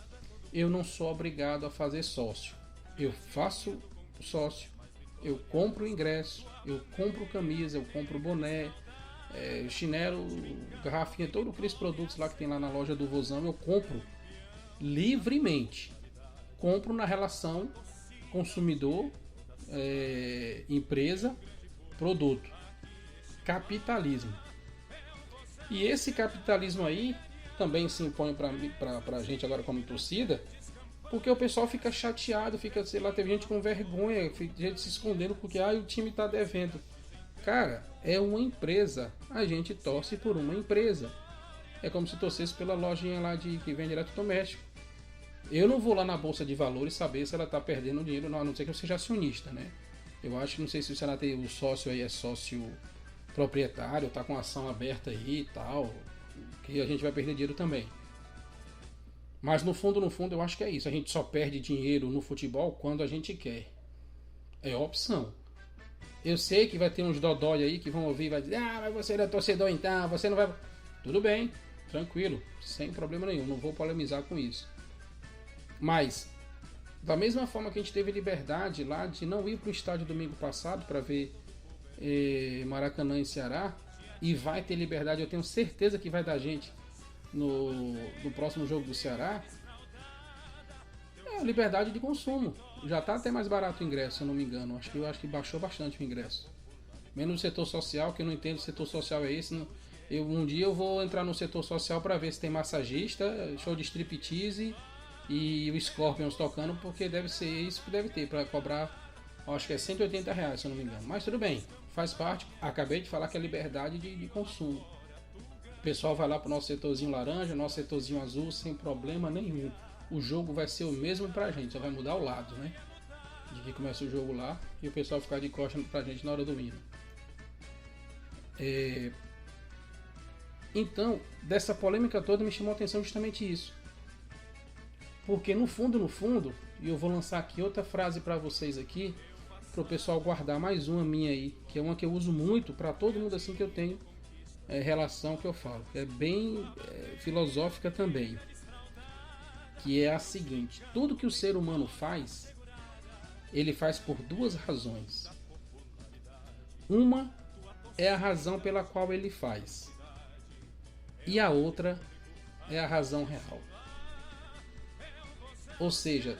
Eu não sou obrigado a fazer sócio. Eu faço sócio, eu compro ingresso, eu compro camisa, eu compro boné, chinelo, garrafinha, todos aqueles produtos lá que tem lá na loja do Vozão, eu compro livremente. Compro na relação consumidor, empresa, produto. Capitalismo. E esse capitalismo aí também se impõe pra gente agora como torcida, porque o pessoal fica chateado, fica, sei lá, teve gente com vergonha, gente se escondendo porque o time tá devendo. Cara, é uma empresa, a gente torce por uma empresa. É como se torcesse pela lojinha lá que vende eletrodoméstico. Eu não vou lá na bolsa de valores saber se ela tá perdendo dinheiro, não, a não ser que eu seja acionista, né? Eu acho, não sei se o Ceará tem o sócio aí, é sócio proprietário, tá com ação aberta aí e tal, que a gente vai perder dinheiro também. Mas no fundo, eu acho que é isso. A gente só perde dinheiro no futebol quando a gente quer. É opção. Eu sei que vai ter uns dodói aí que vão ouvir e vai dizer, mas você não é torcedor então, você não vai... Tudo bem, tranquilo, sem problema nenhum, não vou polemizar com isso. Mas, da mesma forma que a gente teve liberdade lá de não ir para o estádio domingo passado para ver Maracanã e Ceará, e vai ter liberdade, eu tenho certeza que vai dar gente no próximo jogo do Ceará, é a liberdade de consumo. Já está até mais barato o ingresso, se eu não me engano. Eu acho que baixou bastante o ingresso. Menos no setor social, que eu não entendo se o setor social é esse. Um dia eu vou entrar no setor social para ver se tem massagista, show de striptease e o Scorpions tocando, porque deve ser isso que deve ter para cobrar, acho que é R$180, se eu não me engano. Mas tudo bem, faz parte. Acabei de falar que é liberdade de consumo. O pessoal vai lá pro nosso setorzinho laranja, nosso setorzinho azul, sem problema nenhum. O jogo vai ser o mesmo pra gente, só vai mudar o lado, né? De que começa o jogo lá e o pessoal ficar de costas pra gente na hora do hino. Então, dessa polêmica toda me chamou a atenção justamente isso. Porque no fundo, e eu vou lançar aqui outra frase pra vocês aqui, pro pessoal guardar mais uma minha aí, que é uma que eu uso muito pra todo mundo assim que eu tenho relação que eu falo. É bem filosófica também. Que é a seguinte: tudo que o ser humano faz, ele faz por duas razões. Uma é a razão pela qual ele faz, e a outra é a razão real. Ou seja,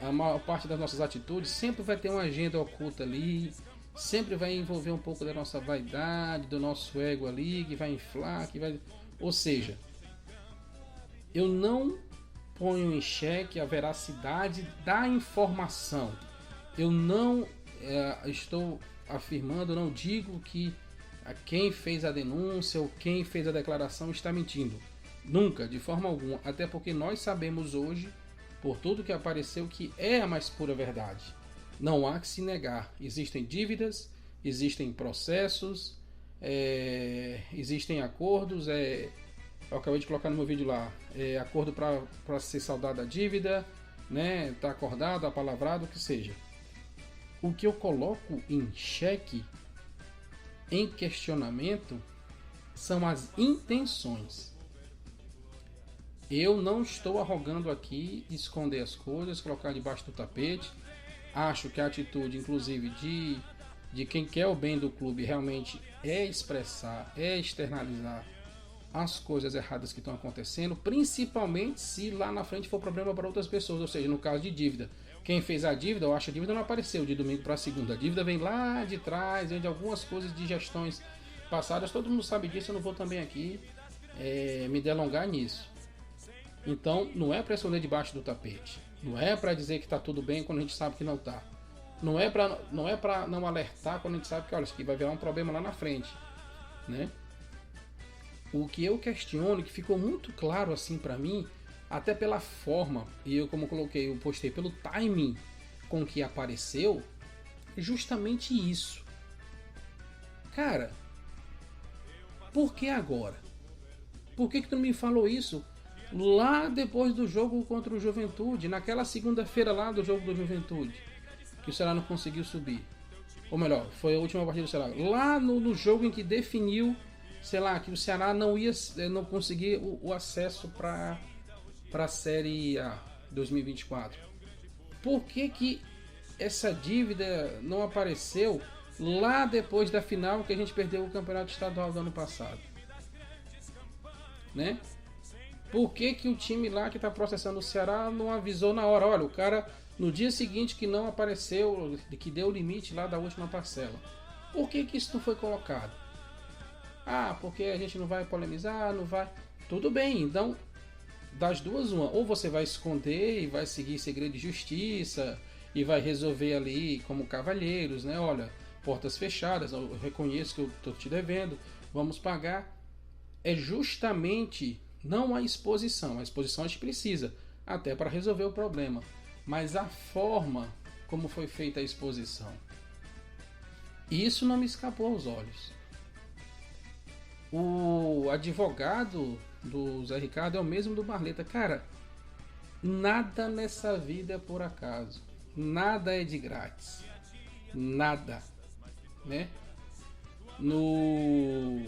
a maior parte das nossas atitudes sempre vai ter uma agenda oculta ali, sempre vai envolver um pouco da nossa vaidade, do nosso ego ali, que vai inflar, Ou seja, eu não ponho em xeque a veracidade da informação. Eu não estou afirmando, não digo que quem fez a denúncia ou quem fez a declaração está mentindo. Nunca, de forma alguma. Até porque nós sabemos hoje, por tudo que apareceu, que é a mais pura verdade. Não há que se negar. Existem dívidas, existem processos, existem acordos, eu acabei de colocar no meu vídeo lá, acordo para ser saldada a dívida, né? Tá acordado, apalavrado, o que seja. O que eu coloco em xeque, em questionamento, são as intenções. Eu não estou arrogando aqui esconder as coisas, colocar debaixo do tapete. Acho que a atitude, inclusive, de quem quer o bem do clube realmente é expressar, é externalizar as coisas erradas que estão acontecendo, principalmente se lá na frente for problema para outras pessoas, ou seja, no caso de dívida. Quem fez a dívida, eu acho que a dívida não apareceu de domingo para segunda. A dívida vem lá de trás, vem de algumas coisas de gestões passadas, todo mundo sabe disso, eu não vou também aqui me delongar nisso. Então, não é para esconder debaixo do tapete. Não é para dizer que está tudo bem quando a gente sabe que não está. Não é para não alertar quando a gente sabe que, olha, isso aqui vai virar um problema lá na frente, né? O que eu questiono, que ficou muito claro assim para mim, até pela forma, e eu como eu postei pelo timing com que apareceu, é justamente isso. Cara, por que agora? Por que tu não me falou isso lá depois do jogo contra o Juventude, naquela segunda-feira lá do jogo do Juventude, que o Ceará não conseguiu subir? Ou melhor, foi a última partida do Ceará. Lá no jogo em que definiu, sei lá, que o Ceará não conseguia o acesso para a Série A 2024. Por que essa dívida não apareceu lá depois da final que a gente perdeu o Campeonato Estadual do ano passado? Né? Por que o time lá que está processando o Ceará não avisou na hora? Olha, o cara no dia seguinte que não apareceu, que deu o limite lá da última parcela. Por que isso não foi colocado? Porque a gente não vai polemizar, não vai... Tudo bem, então, das duas uma. Ou você vai esconder e vai seguir segredo de justiça e vai resolver ali como cavalheiros, né? Olha, portas fechadas, eu reconheço que eu estou te devendo, vamos pagar. É justamente não a exposição. A exposição a gente precisa, até para resolver o problema. Mas a forma como foi feita a exposição. Isso não me escapou aos olhos. O advogado do Zé Ricardo é o mesmo do Barleta. Cara, nada nessa vida é por acaso. Nada é de grátis. nada, né? No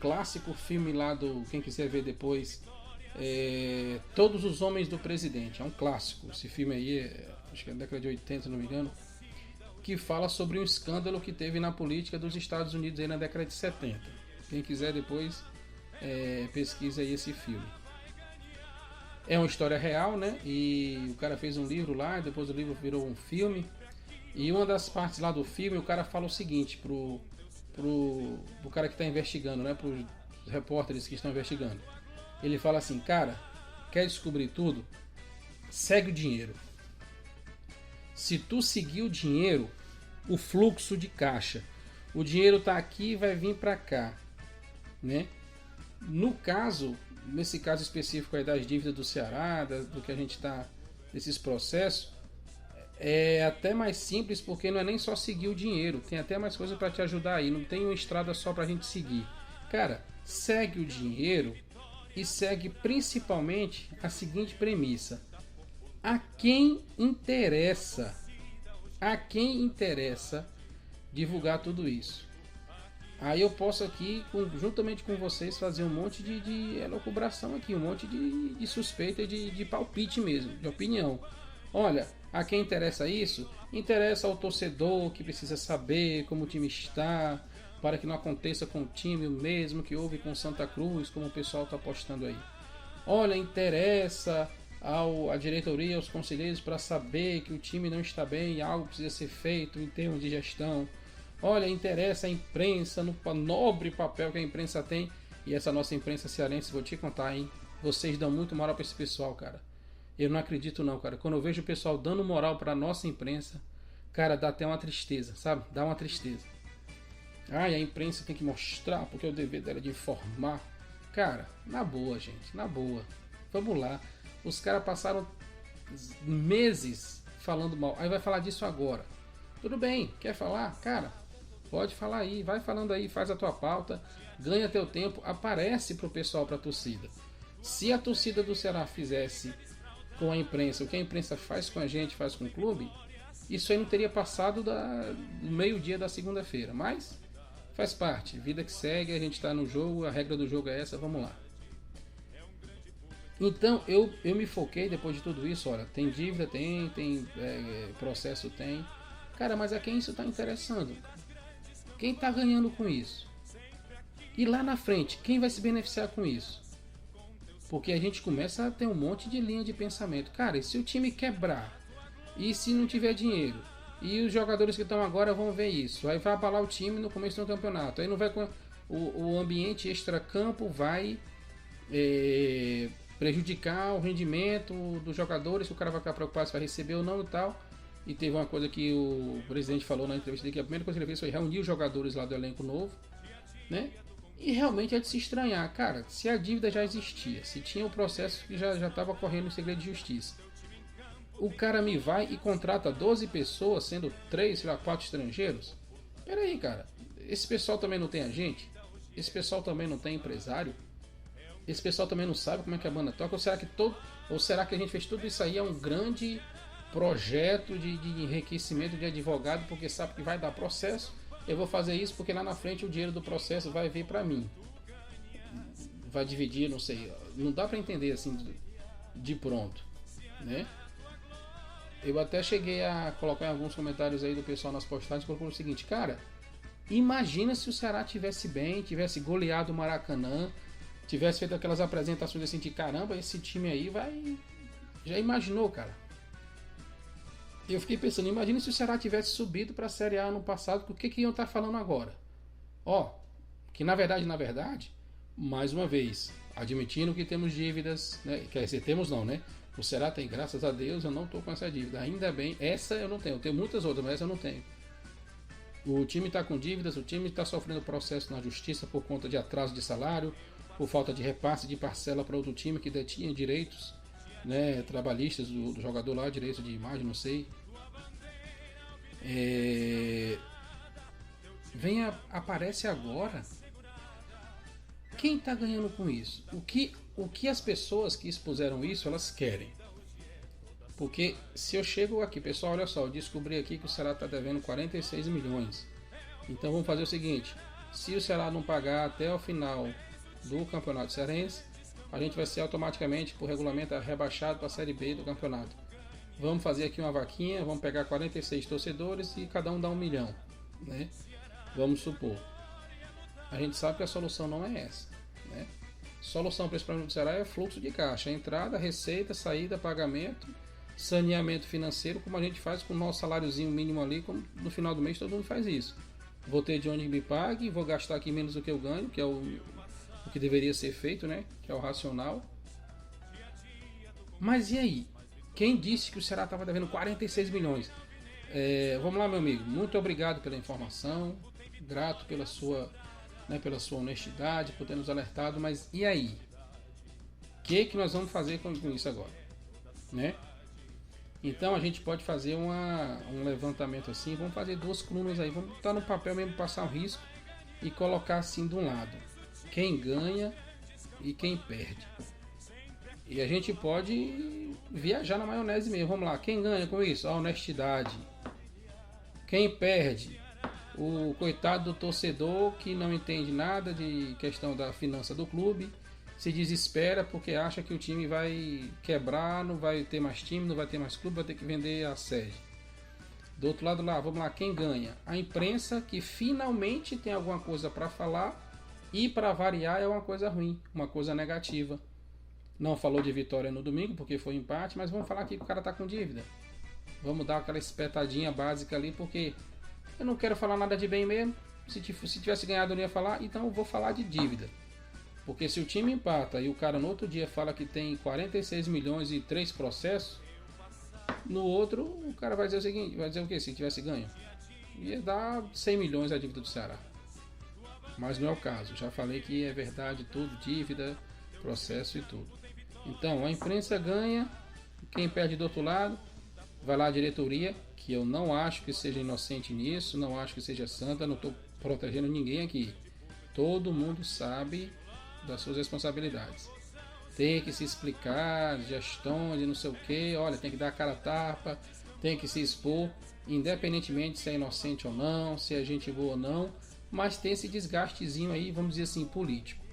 clássico filme lá do, quem quiser ver depois, Todos os Homens do Presidente, é um clássico. Esse filme aí, acho que é da década de 80, se não me engano, que fala sobre um escândalo que teve na política dos Estados Unidos aí na década de 70. Quem quiser depois pesquisa aí esse filme. É uma história real, né? E o cara fez um livro lá, depois o livro virou um filme. E uma das partes lá do filme, o cara fala o seguinte pro cara que está investigando, né? Pros repórteres que estão investigando. Ele fala assim, cara, quer descobrir tudo? Segue o dinheiro. Se tu seguir o dinheiro, o fluxo de caixa, o dinheiro tá aqui e vai vir para cá, né? Nesse caso específico aí das dívidas do Ceará, do que a gente está nesses processos, é até mais simples porque não é nem só seguir o dinheiro, tem até mais coisa para te ajudar aí, não tem uma estrada só para a gente seguir. Cara, segue o dinheiro e segue principalmente a seguinte premissa: a quem interessa divulgar tudo isso? Aí eu posso aqui, juntamente com vocês, fazer um monte de elucubração aqui, um monte de suspeita e de palpite mesmo, de opinião. Olha, a quem interessa isso? Interessa ao torcedor que precisa saber como o time está, para que não aconteça com o time o mesmo que houve com Santa Cruz, como o pessoal está postando aí. Olha, interessa à diretoria, aos conselheiros, para saber que o time não está bem e algo precisa ser feito em termos de gestão. Olha, interessa a imprensa, no nobre papel que a imprensa tem. E essa nossa imprensa cearense, vou te contar, hein? Vocês dão muito moral para esse pessoal, cara. Eu não acredito não, cara. Quando eu vejo o pessoal dando moral para nossa imprensa, cara, dá até uma tristeza, sabe? Dá uma tristeza. Ai, a imprensa tem que mostrar, porque é o dever dela de informar. Cara, na boa, gente, na boa. Vamos lá. Os caras passaram meses falando mal. Aí vai falar disso agora. Tudo bem, quer falar? Cara, pode falar aí, vai falando aí, faz a tua pauta, ganha teu tempo, aparece pro pessoal, pra torcida. Se a torcida do Ceará fizesse com a imprensa o que a imprensa faz com a gente, faz com o clube, isso aí não teria passado do meio-dia da segunda-feira. Mas faz parte, vida que segue, a gente está no jogo, a regra do jogo é essa, vamos lá. Então eu me foquei depois de tudo isso, olha, tem dívida, tem processo, tem. Cara, mas a quem isso está interessando? Quem está ganhando com isso? E lá na frente, quem vai se beneficiar com isso? Porque a gente começa a ter um monte de linha de pensamento. Cara, e se o time quebrar? E se não tiver dinheiro? E os jogadores que estão agora vão ver isso. Aí vai abalar o time no começo do campeonato. Aí não vai o ambiente extracampo vai prejudicar o rendimento dos jogadores, que o cara vai ficar preocupado se vai receber ou não e tal. E teve uma coisa que o presidente falou na entrevista dele, que a primeira coisa que ele fez foi reunir os jogadores lá do elenco novo, né? E realmente é de se estranhar, cara, se a dívida já existia, se tinha o processo que já estava correndo em segredo de justiça, o cara me vai e contrata 12 pessoas, sendo 3, 4 estrangeiros. Pera aí, cara, esse pessoal também não tem agente? Esse pessoal também não tem empresário? Esse pessoal também não sabe como é que a banda toca? Ou será que a gente fez tudo isso aí é um grande projeto de enriquecimento de advogado, porque sabe que vai dar processo? Eu vou fazer isso porque lá na frente o dinheiro do processo vai vir para mim. Vai dividir, não sei. Não dá para entender assim de pronto, né? Eu até cheguei a colocar em alguns comentários aí do pessoal nas postagens, colocou o seguinte, cara, imagina se o Ceará tivesse bem, tivesse goleado o Maracanã, tivesse feito aquelas apresentações assim de caramba, esse time aí vai... Já imaginou, cara? Eu fiquei pensando, imagina se o Ceará tivesse subido para a Série A ano passado, o que iam estar falando agora? Ó, que na verdade, mais uma vez, admitindo que temos dívidas, né? Quer dizer, temos não, né? O Ceará tem, graças a Deus, eu não estou com essa dívida. Ainda bem, essa eu não tenho. Eu tenho muitas outras, mas essa eu não tenho. O time está com dívidas, o time está sofrendo processo na justiça por conta de atraso de salário, por falta de repasse de parcela para outro time que detinha direitos, né, trabalhistas do jogador lá, direito de imagem, não sei. Aparece agora. Quem está ganhando com isso? O que as pessoas que expuseram isso, elas querem? Porque se eu chego aqui, pessoal, olha só, eu descobri aqui que o Ceará está devendo 46 milhões. Então vamos fazer o seguinte, se o Ceará não pagar até o final do Campeonato Cearense, a gente vai ser automaticamente, por regulamento, rebaixado para a Série B do campeonato. Vamos fazer aqui uma vaquinha, vamos pegar 46 torcedores e cada um dá 1 milhão, né? Vamos supor. A gente sabe que a solução não é essa, né? Solução para esse problema do Ceará é fluxo de caixa, entrada, receita, saída, pagamento, saneamento financeiro, como a gente faz com o nosso saláriozinho mínimo ali, como no final do mês todo mundo faz isso. Vou ter de onde me pague, vou gastar aqui menos do que eu ganho, que é o que deveria ser feito, né? Que é o racional. Mas e aí? Quem disse que o Ceará estava devendo 46 milhões? Vamos lá, meu amigo. Muito obrigado pela informação. Grato pela sua honestidade, por ter nos alertado. Mas e aí? O que nós vamos fazer com isso agora? Né? Então a gente pode fazer um levantamento assim. Vamos fazer 2 colunas aí. Vamos botar no papel mesmo, passar o risco e colocar assim de um lado quem ganha e quem perde. E a gente pode viajar na maionese mesmo. Vamos lá, quem ganha com isso? A honestidade. Quem perde? O coitado do torcedor que não entende nada de questão da finança do clube, se desespera porque acha que o time vai quebrar, não vai ter mais time, não vai ter mais clube, vai ter que vender a sede. Do outro lado lá, vamos lá, quem ganha? A imprensa, que finalmente tem alguma coisa para falar. E para variar é uma coisa ruim, uma coisa negativa. Não falou de vitória no domingo porque foi empate, mas vamos falar aqui que o cara está com dívida. Vamos dar aquela espetadinha básica ali, porque eu não quero falar nada de bem mesmo. Se tivesse ganhado eu não ia falar, então eu vou falar de dívida. Porque se o time empata e o cara no outro dia fala que tem 46 milhões e 3 processos, no outro o cara vai dizer o seguinte, vai dizer o que se tivesse ganho? Ia dar 100 milhões a dívida do Ceará. Mas não é o caso, já falei que é verdade tudo, dívida, processo e tudo. Então a imprensa ganha, quem perde do outro lado, vai lá a diretoria, que eu não acho que seja inocente nisso, não acho que seja santa, não estou protegendo ninguém aqui. Todo mundo sabe das suas responsabilidades. Tem que se explicar, gestões e não sei o que, olha, tem que dar a cara a tapa, tem que se expor, independentemente se é inocente ou não, se é gente boa ou não, mas tem esse desgastezinho aí, vamos dizer assim, político.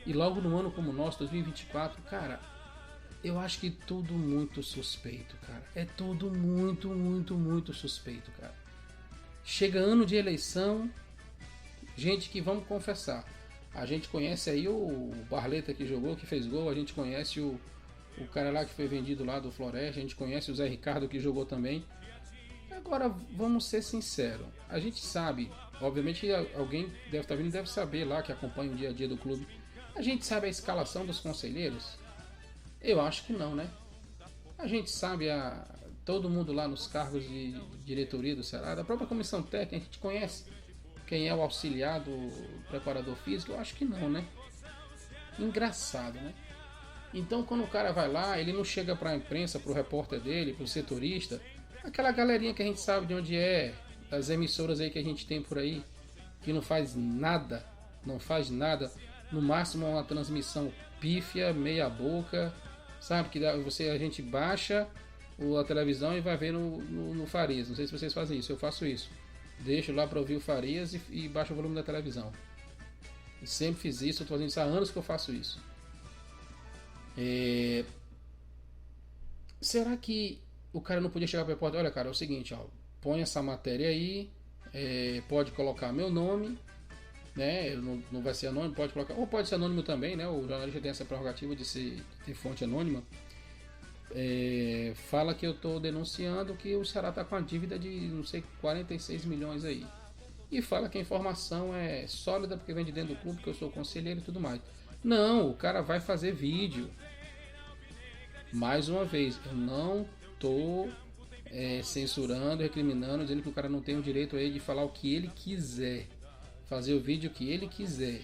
E logo no ano como o nosso, 2024, cara, eu acho que tudo muito suspeito, cara. É tudo muito, muito, muito suspeito, cara. Chega ano de eleição, gente que, vamos confessar, a gente conhece aí o Barleta que jogou, que fez gol, a gente conhece o cara lá que foi vendido lá do Floresta, a gente conhece o Zé Ricardo que jogou também. Agora, vamos ser sinceros, a gente sabe, obviamente alguém deve estar vindo e deve saber lá, que acompanha o dia a dia do clube, a gente sabe a escalação dos conselheiros? Eu acho que não, né? A gente sabe todo mundo lá nos cargos de diretoria do Ceará, da própria comissão técnica, a gente conhece quem é o auxiliar do preparador físico? Eu acho que não, né? Engraçado, né? Então quando o cara vai lá, ele não chega para a imprensa, para o repórter dele, para o setorista, aquela galerinha que a gente sabe de onde é, das emissoras aí que a gente tem por aí, que não faz nada, no máximo uma transmissão pífia, meia boca, sabe? Que a gente baixa a televisão e vai ver no Farias. Não sei se vocês fazem isso, eu faço isso. Deixo lá para ouvir o Farias e baixo o volume da televisão. Eu sempre fiz isso, estou fazendo isso há anos que eu faço isso. Será que o cara não podia chegar para o repórter? Olha, cara, é o seguinte, ó, põe essa matéria aí, pode colocar meu nome, né? Não vai ser anônimo, pode colocar, ou pode ser anônimo também, né? O jornalista tem essa prerrogativa de ter fonte anônima. Fala que eu estou denunciando que o Ceará está com a dívida de não sei 46 milhões aí, e fala que a informação é sólida porque vem de dentro do clube, que eu sou conselheiro e tudo mais. Não, o cara vai fazer vídeo. Mais uma vez, eu não estou censurando, recriminando, dizendo que o cara não tem o direito aí de falar o que ele quiser, fazer o vídeo que ele quiser.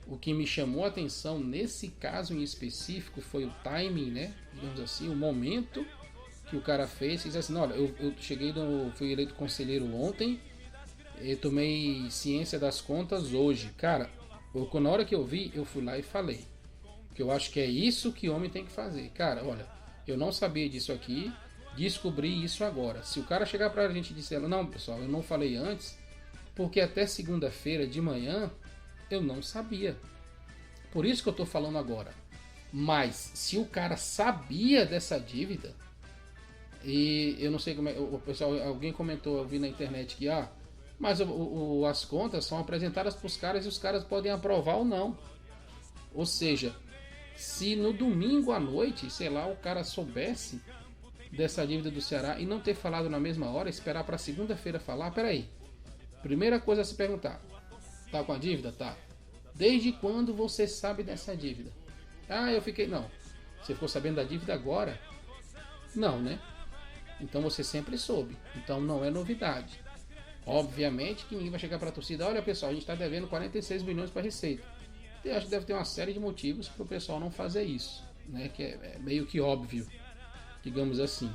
O que me chamou a atenção nesse caso em específico foi o timing, né? Digamos assim, o momento que o cara fez. Que disse assim, olha, eu fui eleito conselheiro ontem, eu tomei ciência das contas hoje. Cara, na hora que eu vi, eu fui lá e falei. Que eu acho que é isso que o homem tem que fazer. Cara, olha, Eu não sabia disso aqui, descobri isso agora. Se o cara chegar pra gente e disser, não, pessoal, eu não falei antes, porque até segunda-feira de manhã eu não sabia. Por isso que eu tô falando agora. Mas se o cara sabia dessa dívida, e eu não sei como é, o pessoal, alguém comentou, eu vi na internet que mas as contas são apresentadas para os caras e os caras podem aprovar ou não. Ou seja, se no domingo à noite, sei lá, o cara soubesse dessa dívida do Ceará e não ter falado na mesma hora, esperar para segunda-feira falar, peraí. Primeira coisa a se perguntar, tá com a dívida? Tá. Desde quando você sabe dessa dívida? Eu fiquei... Não. Você ficou sabendo da dívida agora? Não, né? Então você sempre soube. Então não é novidade. Obviamente que ninguém vai chegar para a torcida, olha pessoal, a gente está devendo 46 milhões para a Receita. Eu acho que deve ter uma série de motivos para o pessoal não fazer isso, né? Que é meio que óbvio, digamos assim.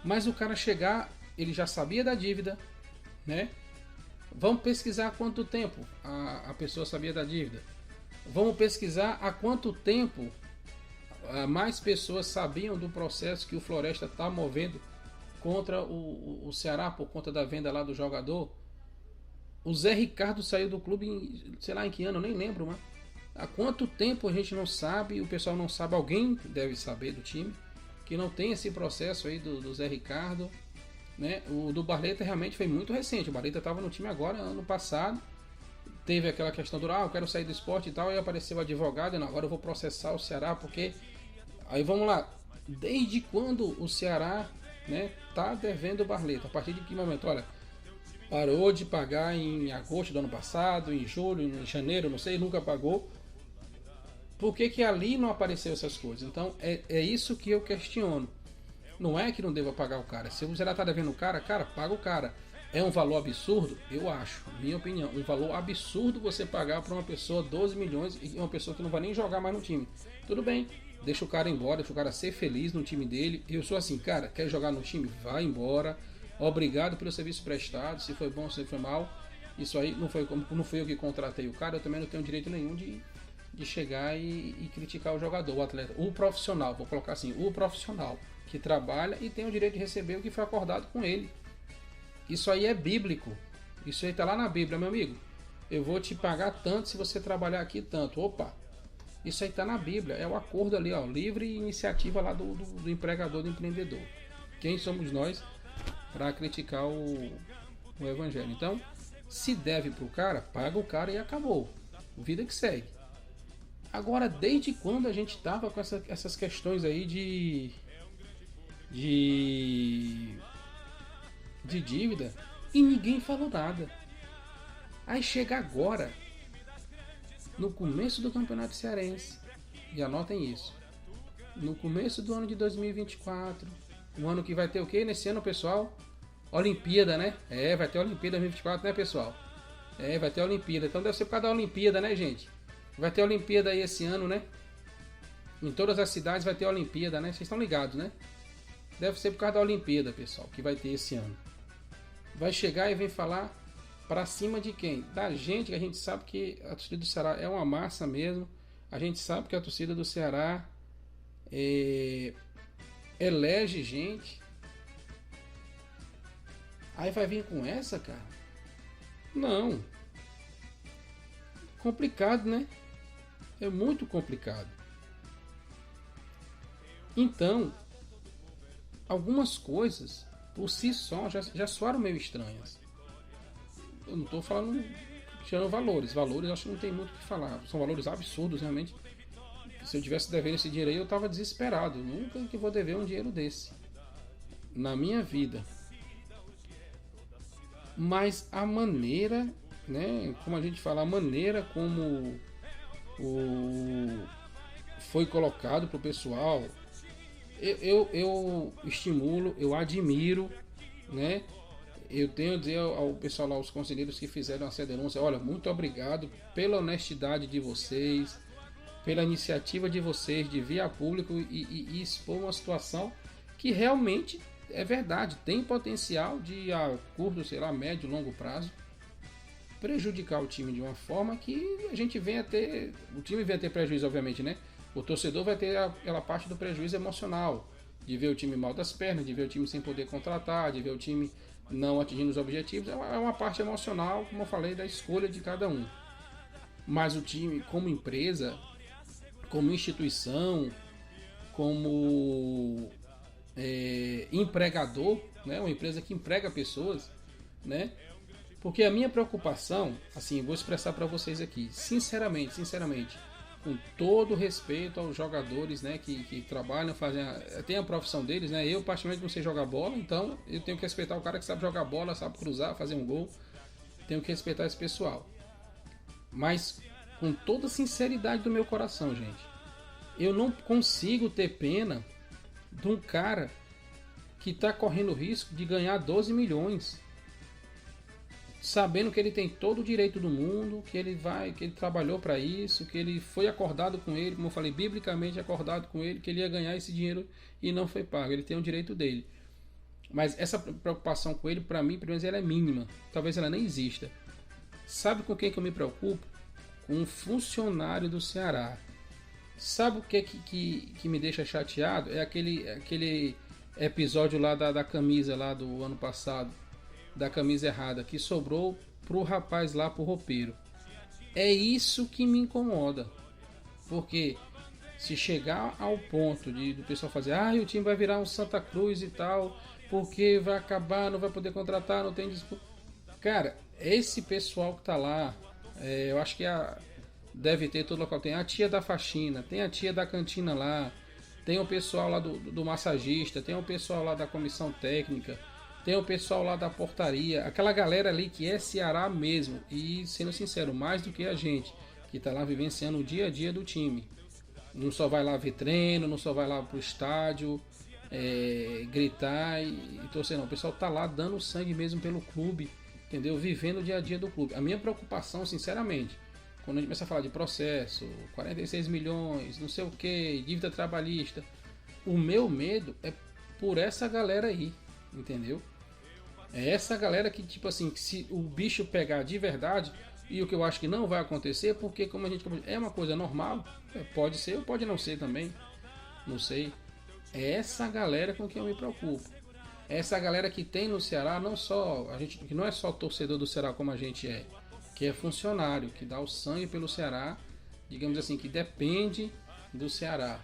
Mas o cara chegar, ele já sabia da dívida, né? Vamos pesquisar há quanto tempo a pessoa sabia da dívida. Vamos pesquisar há quanto tempo mais pessoas sabiam do processo que o Floresta está movendo contra o Ceará por conta da venda lá do jogador. O Zé Ricardo saiu do clube em, sei lá em que ano, eu nem lembro, mas há quanto tempo a gente não sabe, o pessoal não sabe, alguém deve saber do time, que não tem esse processo aí do Zé Ricardo, né? O do Barleta realmente foi muito recente, o Barleta estava no time agora, ano passado, teve aquela questão do, eu quero sair do esporte e tal, e apareceu o advogado, e agora eu vou processar o Ceará, porque, aí vamos lá, desde quando o Ceará, né, tá devendo o Barleta, a partir de que momento? Olha, parou de pagar em agosto do ano passado, em julho, em janeiro, não sei, nunca pagou. Por que ali não apareceu essas coisas? Então é isso que eu questiono. Não é que não deva pagar o cara. Se você já está devendo o cara, paga o cara. É um valor absurdo? Eu acho, minha opinião. Um valor absurdo você pagar para uma pessoa 12 milhões e uma pessoa que não vai nem jogar mais no time. Tudo bem, deixa o cara embora, deixa o cara ser feliz no time dele. Eu sou assim, cara, quer jogar no time? Vai embora. Obrigado pelo serviço prestado, se foi bom, se foi mal. Isso aí não foi eu que contratei o cara, eu também não tenho direito nenhum de chegar e criticar o jogador, o atleta, o profissional, vou colocar assim, o profissional que trabalha e tem o direito de receber o que foi acordado com ele. Isso aí é bíblico. Isso aí tá lá na Bíblia, meu amigo. Eu vou te pagar tanto se você trabalhar aqui tanto. Opa! Isso aí tá na Bíblia. É o acordo ali, ó, livre iniciativa lá do empregador, do empreendedor. Quem somos nós para criticar o evangelho? Então, se deve pro cara, paga o cara e acabou. Vida que segue. Agora, desde quando a gente tava com essas questões aí de dívida e ninguém falou nada. Aí chega agora, no começo do Campeonato Cearense, e anotem isso, no começo do ano de 2024, um ano que vai ter o que nesse ano, pessoal? Olimpíada, né? Vai ter Olimpíada 2024, né, pessoal? Vai ter Olimpíada, então deve ser por causa da Olimpíada, né, gente? Vai ter Olimpíada aí esse ano, né? Em todas as cidades vai ter Olimpíada, né? Vocês estão ligados, né? Deve ser por causa da Olimpíada, pessoal, que vai ter esse ano. Vai chegar e vem falar pra cima de quem? Da gente, que a gente sabe que a torcida do Ceará é uma massa mesmo. A gente sabe que a torcida do Ceará elege gente. Aí vai vir com essa, cara? Não. Complicado, né? É muito complicado. Então, algumas coisas por si só já soaram meio estranhas. Eu não estou falando tirando valores. Valores acho que não tem muito o que falar. São valores absurdos, realmente. Se eu tivesse devendo esse dinheiro aí, eu estava desesperado. Nunca que vou dever um dinheiro desse na minha vida. Mas a maneira, né, como a gente fala, a maneira como foi colocado para o pessoal, eu estimulo, eu admiro, né? Eu tenho a dizer ao pessoal lá, aos conselheiros que fizeram essa denúncia, olha, muito obrigado pela honestidade de vocês, pela iniciativa de vocês de vir a público e expor uma situação que realmente é verdade, tem potencial de a curto, sei lá, médio, longo prazo prejudicar o time de uma forma que a gente venha a ter, o time venha a ter prejuízo, obviamente, né? O torcedor vai ter aquela parte do prejuízo emocional, de ver o time mal das pernas, de ver o time sem poder contratar, de ver o time não atingindo os objetivos. É uma parte emocional, como eu falei, da escolha de cada um. Mas o time, como empresa, como instituição, como empregador, né, uma empresa que emprega pessoas, né? Porque a minha preocupação, assim, vou expressar para vocês aqui, sinceramente, com todo respeito aos jogadores, né, que trabalham, tem a profissão deles, né? Eu particularmente não sei jogar bola, então eu tenho que respeitar o cara que sabe jogar bola, sabe cruzar, fazer um gol. Tenho que respeitar esse pessoal. Mas com toda a sinceridade do meu coração, gente, eu não consigo ter pena de um cara que está correndo o risco de ganhar 12 milhões. Sabendo que ele tem todo o direito do mundo, que ele trabalhou para isso, que ele foi acordado com ele, como eu falei, biblicamente acordado com ele, que ele ia ganhar esse dinheiro e não foi pago. Ele tem o direito dele. Mas essa preocupação com ele, para mim, pelo menos, ela é mínima. Talvez ela nem exista. Sabe com quem que eu me preocupo? Com um funcionário do Ceará. Sabe o que me deixa chateado? É aquele episódio lá da camisa lá do ano passado, da camisa errada, que sobrou pro rapaz lá, pro roupeiro. É isso que me incomoda. Porque se chegar ao ponto do pessoal fazer, o time vai virar um Santa Cruz e tal, porque vai acabar, não vai poder contratar, não tem disputa. Cara, esse pessoal que tá lá, eu acho que deve ter todo local. Tem a tia da faxina, tem a tia da cantina lá, tem o pessoal lá do massagista, tem o pessoal lá da comissão técnica, tem o pessoal lá da portaria, aquela galera ali que é Ceará mesmo. E sendo sincero, mais do que a gente que tá lá vivenciando o dia a dia do time. Não só vai lá ver treino, não só vai lá pro estádio gritar e torcer, não. O pessoal tá lá dando sangue mesmo pelo clube, entendeu? Vivendo o dia a dia do clube. A minha preocupação, sinceramente, quando a gente começa a falar de processo, 46 milhões, não sei o que, dívida trabalhista, o meu medo é por essa galera aí, entendeu? É essa galera que, tipo assim, que se o bicho pegar de verdade, e o que eu acho que não vai acontecer, porque como a gente é uma coisa normal, pode ser ou pode não ser também, não sei. É essa galera com quem eu me preocupo. É essa galera que tem no Ceará, não só a gente, que não é só torcedor do Ceará como a gente é, que é funcionário, que dá o sangue pelo Ceará, digamos assim, que depende do Ceará.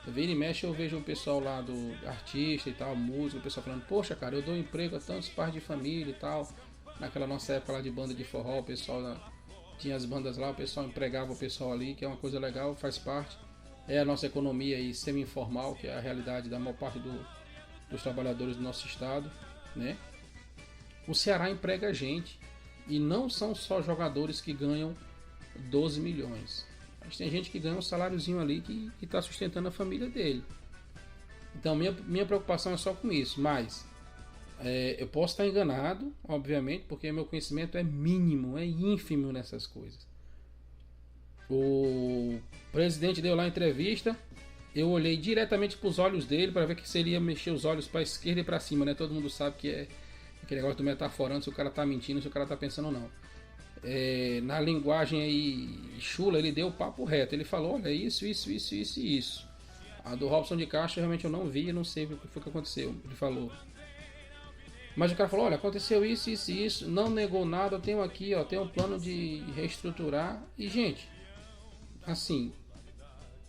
Vira e mexe, eu vejo o pessoal lá do artista e tal, músico, o pessoal falando, poxa cara, eu dou emprego a tantos pais de família e tal. Naquela nossa época lá de banda de forró, o pessoal tinha as bandas lá, o pessoal empregava o pessoal ali, que é uma coisa legal, faz parte. É a nossa economia aí semi-informal, que é a realidade da maior parte dos trabalhadores do nosso estado, né? O Ceará emprega gente, e não são só jogadores que ganham 12 milhões. Mas tem gente que ganha um saláriozinho ali que está sustentando a família dele. Então minha preocupação é só com isso. Mas eu posso estar enganado, obviamente, porque meu conhecimento é mínimo, é ínfimo nessas coisas. O presidente deu lá a entrevista. Eu olhei diretamente para os olhos dele para ver que seria mexer os olhos para a esquerda e para cima, né? Todo mundo sabe que é aquele negócio do metaforando, se o cara tá mentindo, se o cara tá pensando ou não. Na linguagem aí chula, ele deu o papo reto. Ele falou, olha, isso. A do Robson de Castro realmente eu não vi, não sei o que foi que aconteceu. Ele falou. Mas o cara falou, olha, aconteceu isso, não negou nada, eu tenho aqui, ó, tenho um plano de reestruturar. E, gente, assim,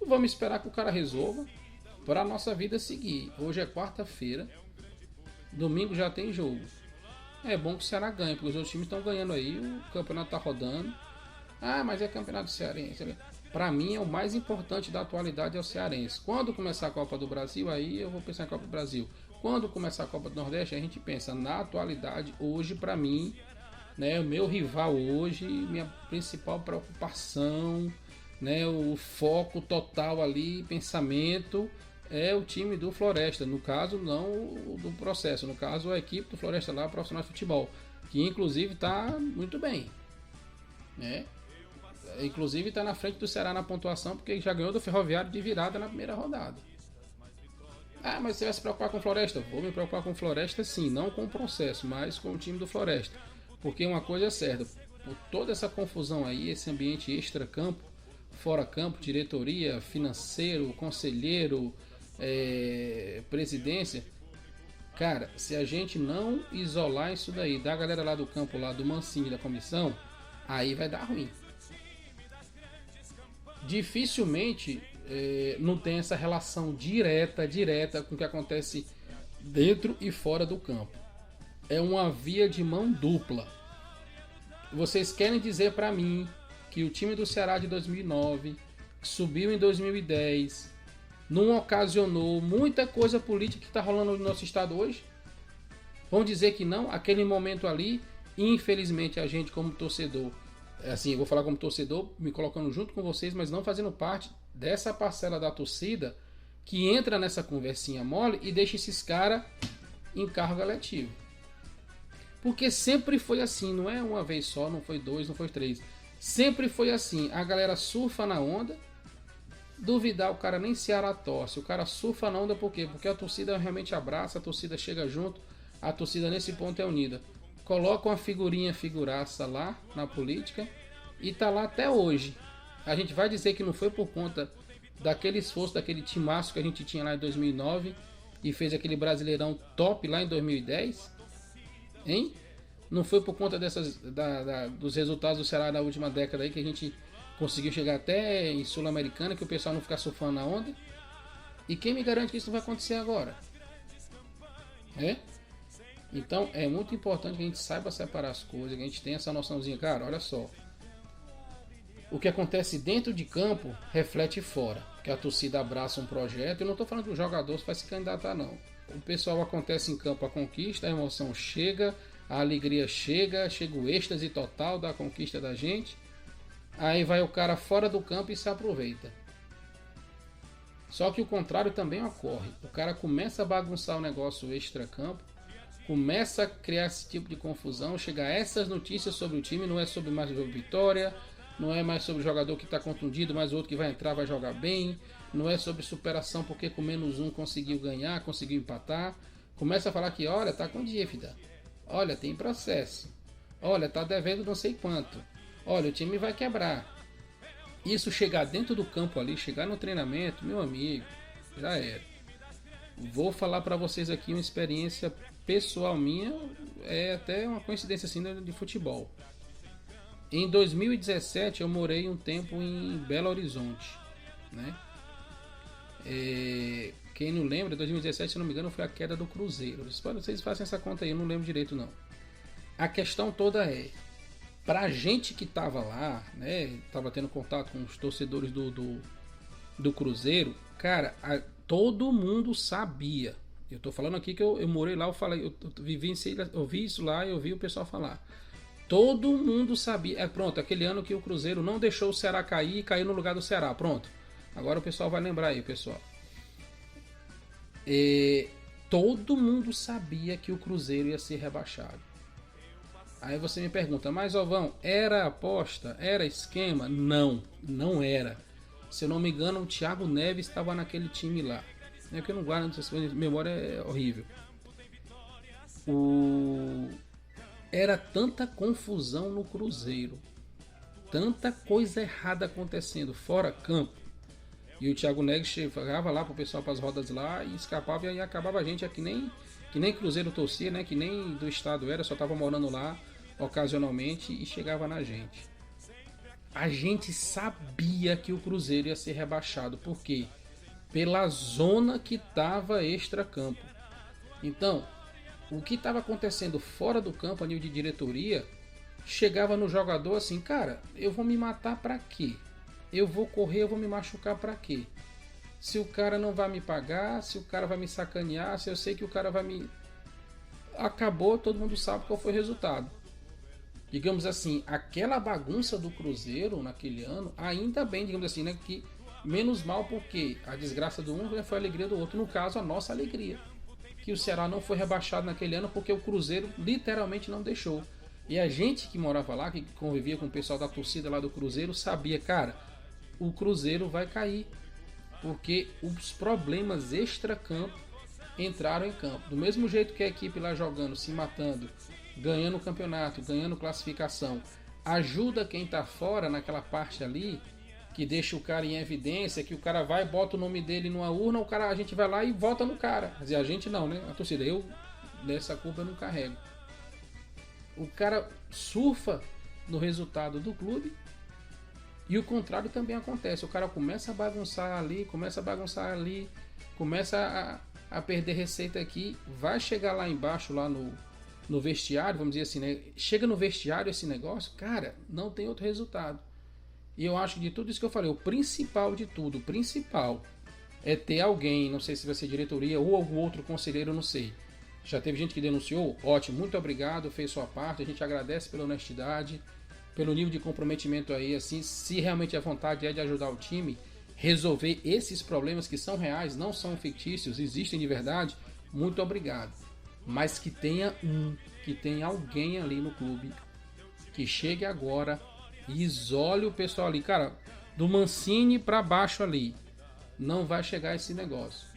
vamos esperar que o cara resolva para a nossa vida seguir. Hoje é quarta-feira, domingo já tem jogo. É bom que o Ceará ganhe, porque os outros times estão ganhando aí, o campeonato tá rodando. Mas é campeonato cearense. Para mim é o mais importante da atualidade é o cearense. Quando começar a Copa do Brasil, aí eu vou pensar em Copa do Brasil. Quando começar a Copa do Nordeste, a gente pensa na atualidade. Hoje, para mim, né, o meu rival hoje, minha principal preocupação, né, o foco total ali, pensamento, é o time do Floresta. No caso, não do processo. No caso, a equipe do Floresta lá, profissional de futebol, que inclusive está muito bem, né? Inclusive está na frente do Ceará na pontuação, porque já ganhou do Ferroviário de virada na primeira rodada. Mas você vai se preocupar com o Floresta? Vou me preocupar com o Floresta sim, não com o processo, mas com o time do Floresta. Porque uma coisa é certa, por toda essa confusão aí, esse ambiente extra-campo, fora campo, diretoria, financeiro, conselheiro, presidência. Cara, se a gente não isolar isso daí, da galera lá do campo, lá do Mancinho, da comissão, aí vai dar ruim. Dificilmente não tem essa relação direta com o que acontece dentro e fora do campo. É uma via de mão dupla. Vocês querem dizer para mim que o time do Ceará de 2009, que subiu em 2010, não ocasionou muita coisa política que está rolando no nosso estado hoje? Vão dizer que não? Aquele momento ali, infelizmente a gente como torcedor, assim, eu vou falar como torcedor, me colocando junto com vocês, mas não fazendo parte dessa parcela da torcida que entra nessa conversinha mole e deixa esses caras em cargo eletivo. Porque sempre foi assim, não é uma vez só, não foi dois, não foi três. Sempre foi assim, a galera surfa na onda, duvidar o cara nem Ceará torce, o cara surfa na onda por quê? Porque a torcida realmente abraça, a torcida chega junto, a torcida nesse ponto é unida. Coloca uma figuraça lá na política e tá lá até hoje. A gente vai dizer que não foi por conta daquele esforço, daquele timaço que a gente tinha lá em 2009 e fez aquele Brasileirão top lá em 2010? Hein? Não foi por conta dos resultados do Ceará na última década aí que a gente conseguiu chegar até em Sul-Americana, que o pessoal não ficar surfando na onda? E quem me garante que isso não vai acontecer agora? Então é muito importante que a gente saiba separar as coisas, que a gente tenha essa noçãozinha. Cara, olha só, o que acontece dentro de campo reflete fora, que a torcida abraça um projeto. Eu não estou falando que o jogador vai se candidatar, não. O pessoal acontece em campo a conquista, a emoção chega, a alegria chega o êxtase total da conquista da gente. Aí vai o cara fora do campo e se aproveita. Só que o contrário também ocorre. O cara começa a bagunçar o negócio extra-campo, começa a criar esse tipo de confusão, chega a essas notícias sobre o time, não é sobre mais sobre vitória, não é mais sobre o jogador que está contundido, mas o outro que vai entrar vai jogar bem, não é sobre superação porque com -1 conseguiu ganhar, conseguiu empatar. Começa a falar que, olha, tá com dívida, olha, tem processo, olha, tá devendo não sei quanto, olha, o time vai quebrar. Isso chegar dentro do campo ali, chegar no treinamento, meu amigo, já era. Vou falar para vocês aqui uma experiência pessoal minha, é até uma coincidência assim de futebol. Em 2017 eu morei um tempo em Belo Horizonte, né? Quem não lembra, 2017, se não me engano, foi a queda do Cruzeiro. Vocês fazem essa conta aí, eu não lembro direito não. A questão toda é, pra gente que tava lá, né, tava tendo contato com os torcedores do Cruzeiro, cara, todo mundo sabia. Eu tô falando aqui que eu morei lá, eu vi isso lá, eu vi o pessoal falar. Todo mundo sabia. Pronto, aquele ano que o Cruzeiro não deixou o Ceará cair e caiu no lugar do Ceará. Pronto. Agora o pessoal vai lembrar aí, pessoal. Todo mundo sabia que o Cruzeiro ia ser rebaixado. Aí você me pergunta, mas Ovão, era aposta? Era esquema? Não, não era. Se eu não me engano, o Thiago Neves estava naquele time lá. É que eu não guardo essas coisas, memória é horrível. Era tanta confusão no Cruzeiro, tanta coisa errada acontecendo fora campo, e o Thiago Neves chegava lá pro pessoal para as rodas lá e escapava, e acabava a gente aqui que nem Cruzeiro torcia, né? Que nem do estado era, só tava morando lá ocasionalmente e chegava na gente. A gente sabia que o Cruzeiro ia ser rebaixado, por quê? Pela zona que tava extra-campo. Então, o que estava acontecendo fora do campo a nível de diretoria chegava no jogador assim, cara, eu vou me matar pra quê? Eu vou correr, eu vou me machucar pra quê? Se o cara não vai me pagar, se o cara vai me sacanear, se eu sei que o cara vai me... Acabou, todo mundo sabe qual foi o resultado. Digamos assim, aquela bagunça do Cruzeiro naquele ano, ainda bem, digamos assim, né, que menos mal porque a desgraça do um foi a alegria do outro. No caso, a nossa alegria. Que o Ceará não foi rebaixado naquele ano porque o Cruzeiro literalmente não deixou. E a gente que morava lá, que convivia com o pessoal da torcida lá do Cruzeiro, sabia, cara, o Cruzeiro vai cair. Porque os problemas extra-campo entraram em campo. Do mesmo jeito que a equipe lá jogando, se matando, ganhando o campeonato, ganhando classificação, ajuda quem está fora naquela parte ali, que deixa o cara em evidência, que o cara vai e bota o nome dele numa urna, a gente vai lá e vota no cara. Quer dizer, a gente não, né? A torcida, dessa culpa eu não carrego. O cara surfa no resultado do clube e o contrário também acontece. O cara começa a bagunçar ali, começa a perder receita aqui, vai chegar lá embaixo, lá no vestiário, vamos dizer assim, né? Chega no vestiário esse negócio, cara, não tem outro resultado. E eu acho que de tudo isso que eu falei, o principal de tudo, o principal é ter alguém, não sei se vai ser diretoria ou algum outro conselheiro, não sei. Já teve gente que denunciou? Ótimo, muito obrigado, fez sua parte, a gente agradece pela honestidade, pelo nível de comprometimento aí, assim, se realmente a vontade é de ajudar o time, resolver esses problemas que são reais, não são fictícios, existem de verdade, muito obrigado. Mas que tenha alguém ali no clube que chegue agora e isole o pessoal ali, cara, do Mancini para baixo ali, não vai chegar esse negócio,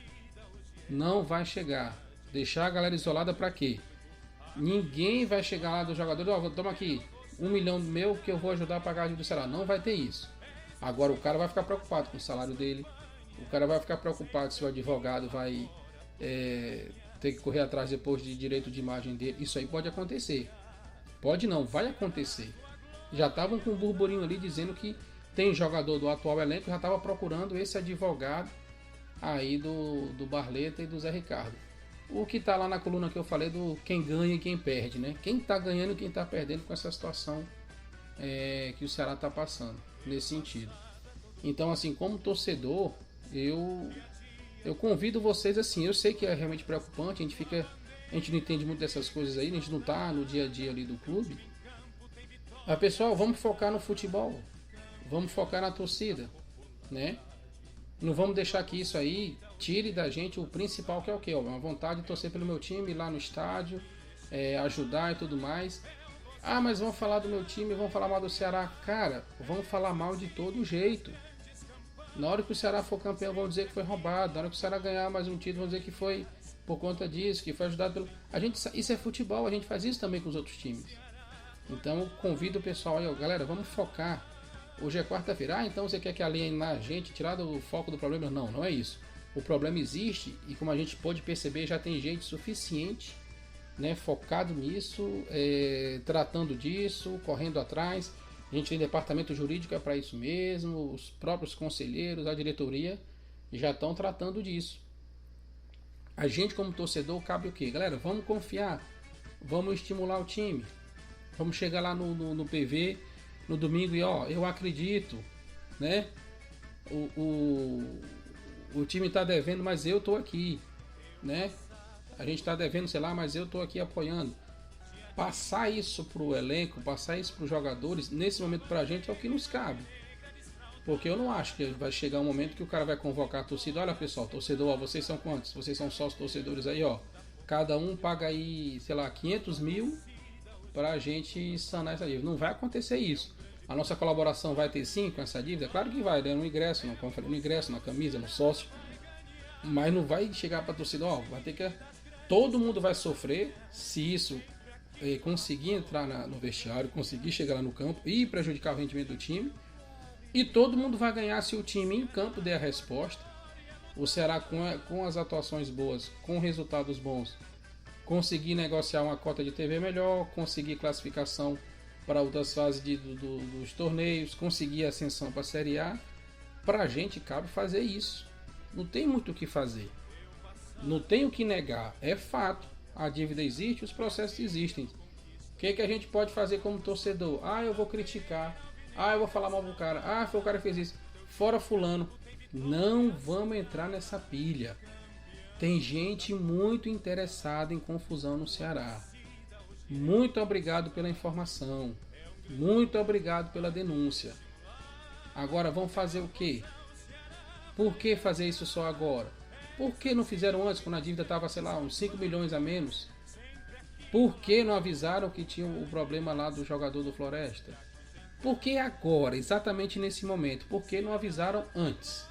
não vai chegar. Deixar a galera isolada para quê? Ninguém vai chegar lá do jogador, toma aqui 1 milhão meu que eu vou ajudar a pagar a dívida do Ceará. Não vai ter isso. Agora o cara vai ficar preocupado com o salário dele, o cara vai ficar preocupado se o advogado vai ter que correr atrás depois de direito de imagem dele. Isso aí pode acontecer. Pode não, vai acontecer. Já estavam com um burburinho ali dizendo que tem jogador do atual elenco que já estava procurando esse advogado aí do Barleta e do Zé Ricardo. O que está lá na coluna que eu falei do quem ganha e quem perde, né? Quem está ganhando e quem está perdendo com essa situação que o Ceará está passando, nesse sentido. Então, assim, como torcedor, eu convido vocês, assim, eu sei que é realmente preocupante, a gente não entende muito dessas coisas aí, a gente não está no dia a dia ali do clube. Mas, pessoal, vamos focar no futebol, vamos focar na torcida, né? Não vamos deixar que isso aí tire da gente o principal, que é o quê? Uma vontade de torcer pelo meu time, ir lá no estádio, ajudar e tudo mais. Ah, mas vão falar do meu time, vão falar mal do Ceará. Cara, vão falar mal de todo jeito. Na hora que o Ceará for campeão, vão dizer que foi roubado. Na hora que o Ceará ganhar mais um título, vão dizer que foi por conta disso, que foi ajudado pelo... Isso é futebol, a gente faz isso também com os outros times. Então, eu convido o pessoal aí, galera, vamos focar. Hoje é quarta-feira. Então você quer que alienar a gente, tirar do foco do problema? Não, não é isso. O problema existe e, como a gente pode perceber, já tem gente suficiente, né, focado nisso, tratando disso, correndo atrás. A gente tem departamento jurídico para isso mesmo, os próprios conselheiros, a diretoria já estão tratando disso. A gente, como torcedor, cabe o quê? Galera, vamos confiar, vamos estimular o time, vamos chegar lá no PV no domingo e eu acredito, né? O time está devendo, mas eu estou aqui, né? A gente está devendo, sei lá, mas eu estou aqui apoiando. Passar isso para o elenco, passar isso para os jogadores, nesse momento para a gente é o que nos cabe. Porque eu não acho que vai chegar um momento que o cara vai convocar a torcida. Olha, pessoal, torcedor, vocês são quantos? Vocês são sócios torcedores aí, cada um paga aí, sei lá, 500 mil para a gente sanar essa dívida. Não vai acontecer isso. A nossa colaboração vai ter sim com essa dívida? Claro que vai, né? No ingresso, na camisa, no sócio. Mas não vai chegar para a torcida, vai ter que... Todo mundo vai sofrer se isso conseguir entrar no vestiário, conseguir chegar lá no campo e prejudicar o rendimento do time. E todo mundo vai ganhar se o time em campo der a resposta. O Ceará com as atuações boas, com resultados bons, conseguir negociar uma cota de TV melhor, conseguir classificação para outras fases dos torneios, conseguir ascensão para a Série A. Para a gente cabe fazer isso. Não tem muito o que fazer. Não tem o que negar. É fato. A dívida existe, os processos existem. O que a gente pode fazer como torcedor? Eu vou criticar. Eu vou falar mal do cara. Foi o cara que fez isso. Fora fulano. Não vamos entrar nessa pilha. Tem gente muito interessada em confusão no Ceará. Muito obrigado pela informação. Muito obrigado pela denúncia. Agora vamos fazer o quê? Por que fazer isso só agora? Por que não fizeram antes, quando a dívida estava, sei lá, uns 5 milhões a menos? Por que não avisaram que tinha o problema lá do jogador do Floresta? Por que agora, exatamente nesse momento? Por que não avisaram antes?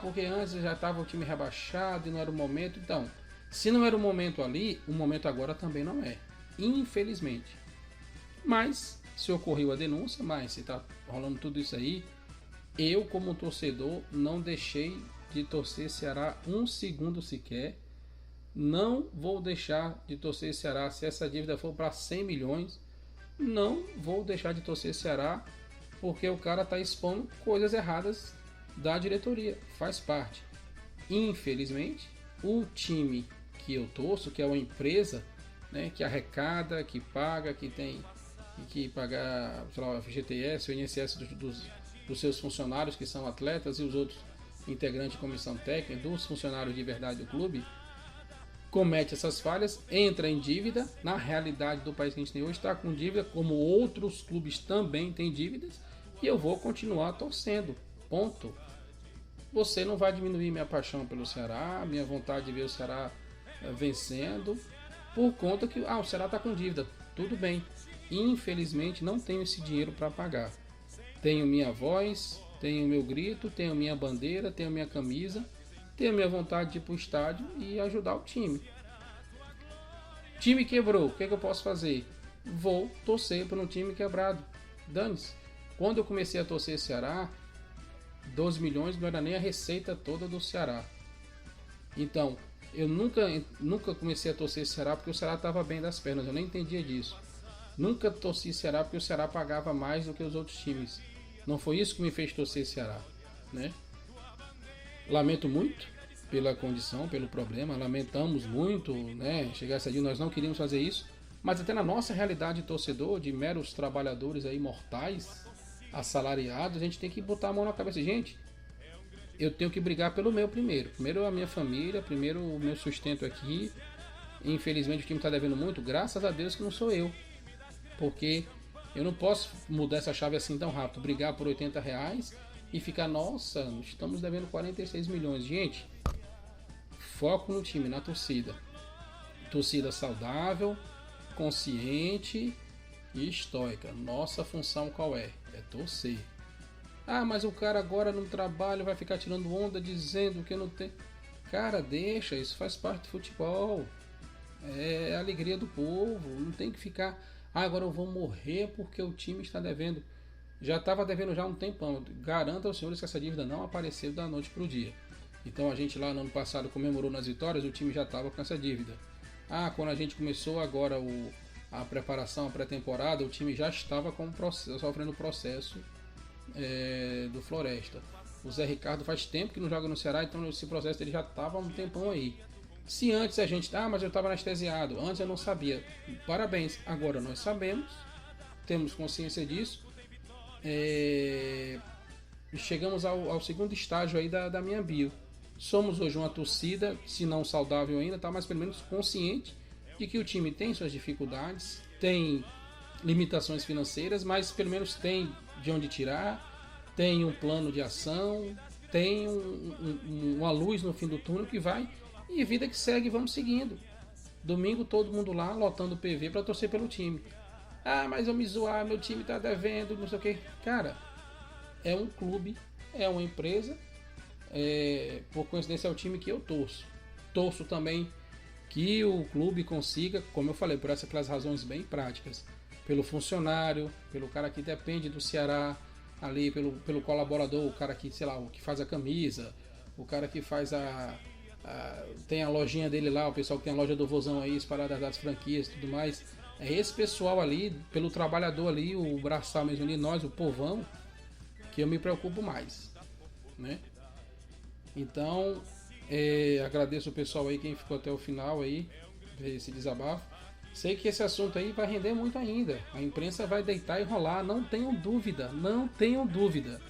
Porque antes já estava o time rebaixado e não era o momento. Então, se não era o momento ali, o momento agora também não é. Infelizmente. Mas, se ocorreu a denúncia, se está rolando tudo isso aí, Eu, como torcedor, não deixei de torcer Ceará um segundo sequer. Não vou deixar de torcer Ceará se essa dívida for para 100 milhões. Não vou deixar de torcer Ceará porque o cara está expondo coisas erradas da diretoria. Faz parte. Infelizmente, o time que eu torço, que é uma empresa, né, que arrecada, que paga, que tem que pagar, sei lá, o FGTS, o INSS dos seus funcionários que são atletas e os outros integrantes de comissão técnica, dos funcionários de verdade do clube, comete essas falhas, entra em dívida. Na realidade do país que a gente tem hoje, está com dívida, como outros clubes também têm dívidas, e eu vou continuar torcendo. Ponto. Você não vai diminuir minha paixão pelo Ceará, minha vontade de ver o Ceará vencendo, por conta que o Ceará está com dívida. Tudo bem. Infelizmente não tenho esse dinheiro para pagar. Tenho minha voz, tenho meu grito, tenho minha bandeira, tenho minha camisa, tenho minha vontade de ir para o estádio e ajudar o time. Time quebrou, o que eu posso fazer? Vou torcer para um time quebrado. Dane-se. Quando eu comecei a torcer Ceará, 12 milhões não era nem a receita toda do Ceará. Então, eu nunca comecei a torcer Ceará porque o Ceará estava bem das pernas, eu nem entendia disso. Nunca torci Ceará porque o Ceará pagava mais do que os outros times. Não foi isso que me fez torcer Ceará, né? Lamento muito pela condição, pelo problema, lamentamos muito, né? Chegar esse dia, nós não queríamos fazer isso, mas até na nossa realidade de torcedor, de meros trabalhadores aí mortais, assalariados, a gente tem que botar a mão na cabeça. Gente, eu tenho que brigar pelo meu primeiro. Primeiro a minha família, primeiro o meu sustento aqui. Infelizmente o time está devendo muito, graças a Deus que não sou eu. Porque eu não posso mudar essa chave assim tão rápido, brigar por R$80 e ficar, nossa, estamos devendo 46 milhões. Gente, foco no time, na torcida. Torcida saudável, consciente e estoica. Nossa função qual é? É torcer. Ah, mas o cara agora no trabalho vai ficar tirando onda dizendo que não tem. Cara, deixa, isso faz parte do futebol. É a alegria do povo. Não tem que ficar, agora eu vou morrer porque o time está devendo. Já estava devendo já há um tempão. Garanto aos senhores que essa dívida não apareceu da noite para o dia. Então a gente lá no ano passado comemorou nas vitórias, o time já estava com essa dívida. Ah, quando a gente começou agora a preparação, a pré-temporada, o time já estava sofrendo o processo do Floresta. O Zé Ricardo faz tempo que não joga no Ceará, então esse processo ele já estava há um tempão aí. Se antes a gente, mas eu estava anestesiado, antes eu não sabia. Parabéns, agora nós sabemos, temos consciência disso. Chegamos ao segundo estágio aí da minha bio. Somos hoje uma torcida, se não saudável ainda, tá, mas pelo menos consciente de que o time tem suas dificuldades, tem limitações financeiras, mas pelo menos tem de onde tirar, tem um plano de ação, tem uma luz no fim do túnel que vai, e vida que segue, vamos seguindo. Domingo todo mundo lá, lotando o PV para torcer pelo time. Ah, mas eu me zoar, meu time tá devendo, não sei o que. Cara, é um clube, é uma empresa, por coincidência é o time que eu torço. Torço também que o clube consiga, como eu falei, por aquelas razões bem práticas, pelo funcionário, pelo cara que depende do Ceará, ali pelo colaborador, o cara que, sei lá, o que faz a camisa, o cara que faz tem a lojinha dele lá, o pessoal que tem a loja do Vozão aí, espalhada das franquias e tudo mais. É esse pessoal ali, pelo trabalhador ali, o braçal mesmo ali, nós, o povão, que eu me preocupo mais, né? Então, agradeço o pessoal aí, quem ficou até o final aí, ver esse desabafo. Sei que esse assunto aí vai render muito ainda. A imprensa vai deitar e rolar, não tenham dúvida, não tenham dúvida.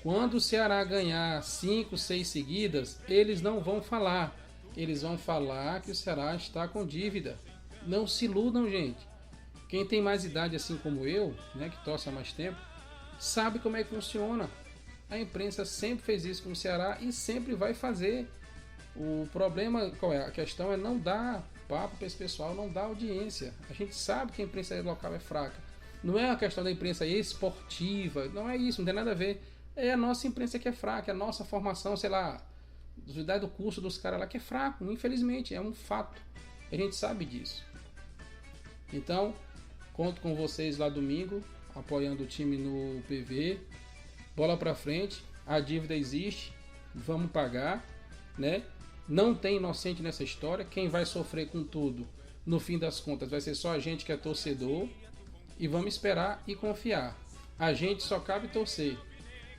Quando o Ceará ganhar 5, 6 seguidas, eles não vão falar. Eles vão falar que o Ceará está com dívida. Não se iludam, gente. Quem tem mais idade assim como eu, né, que torce há mais tempo, sabe como é que funciona. A imprensa sempre fez isso com o Ceará e sempre vai fazer. O problema, qual é? A questão é não dar papo para esse pessoal, não dar audiência. A gente sabe que a imprensa local é fraca. Não é a questão da imprensa esportiva, não é isso, não tem nada a ver. É a nossa imprensa que é fraca, é a nossa formação, sei lá, do curso dos caras lá que é fraco, infelizmente, é um fato. A gente sabe disso. Então, conto com vocês lá domingo, apoiando o time no PV. bola para frente, a dívida existe, vamos pagar, né? Não tem inocente nessa história, quem vai sofrer com tudo, no fim das contas, vai ser só a gente que é torcedor, e vamos esperar e confiar. A gente só cabe torcer.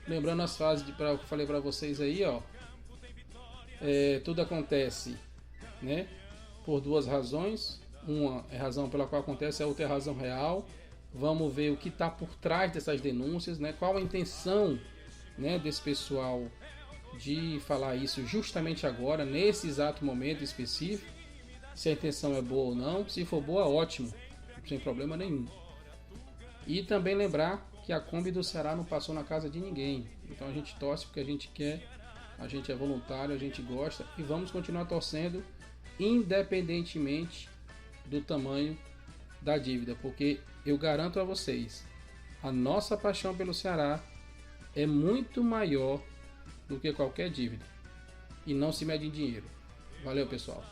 Lembrando as fases que eu falei para vocês aí, ó, tudo acontece, né, por duas razões. Uma é a razão pela qual acontece, a outra é a razão real. Vamos ver o que está por trás dessas denúncias, né? Qual a intenção, né, desse pessoal de falar isso justamente agora, nesse exato momento específico. Se a intenção é boa ou não. Se for boa, ótimo, sem problema nenhum. E também lembrar que a Kombi do Ceará não passou na casa de ninguém. Então a gente torce porque a gente quer, a gente é voluntário, a gente gosta e vamos continuar torcendo independentemente do tamanho da dívida, porque eu garanto a vocês, a nossa paixão pelo Ceará é muito maior do que qualquer dívida e não se mede em dinheiro. Valeu, pessoal.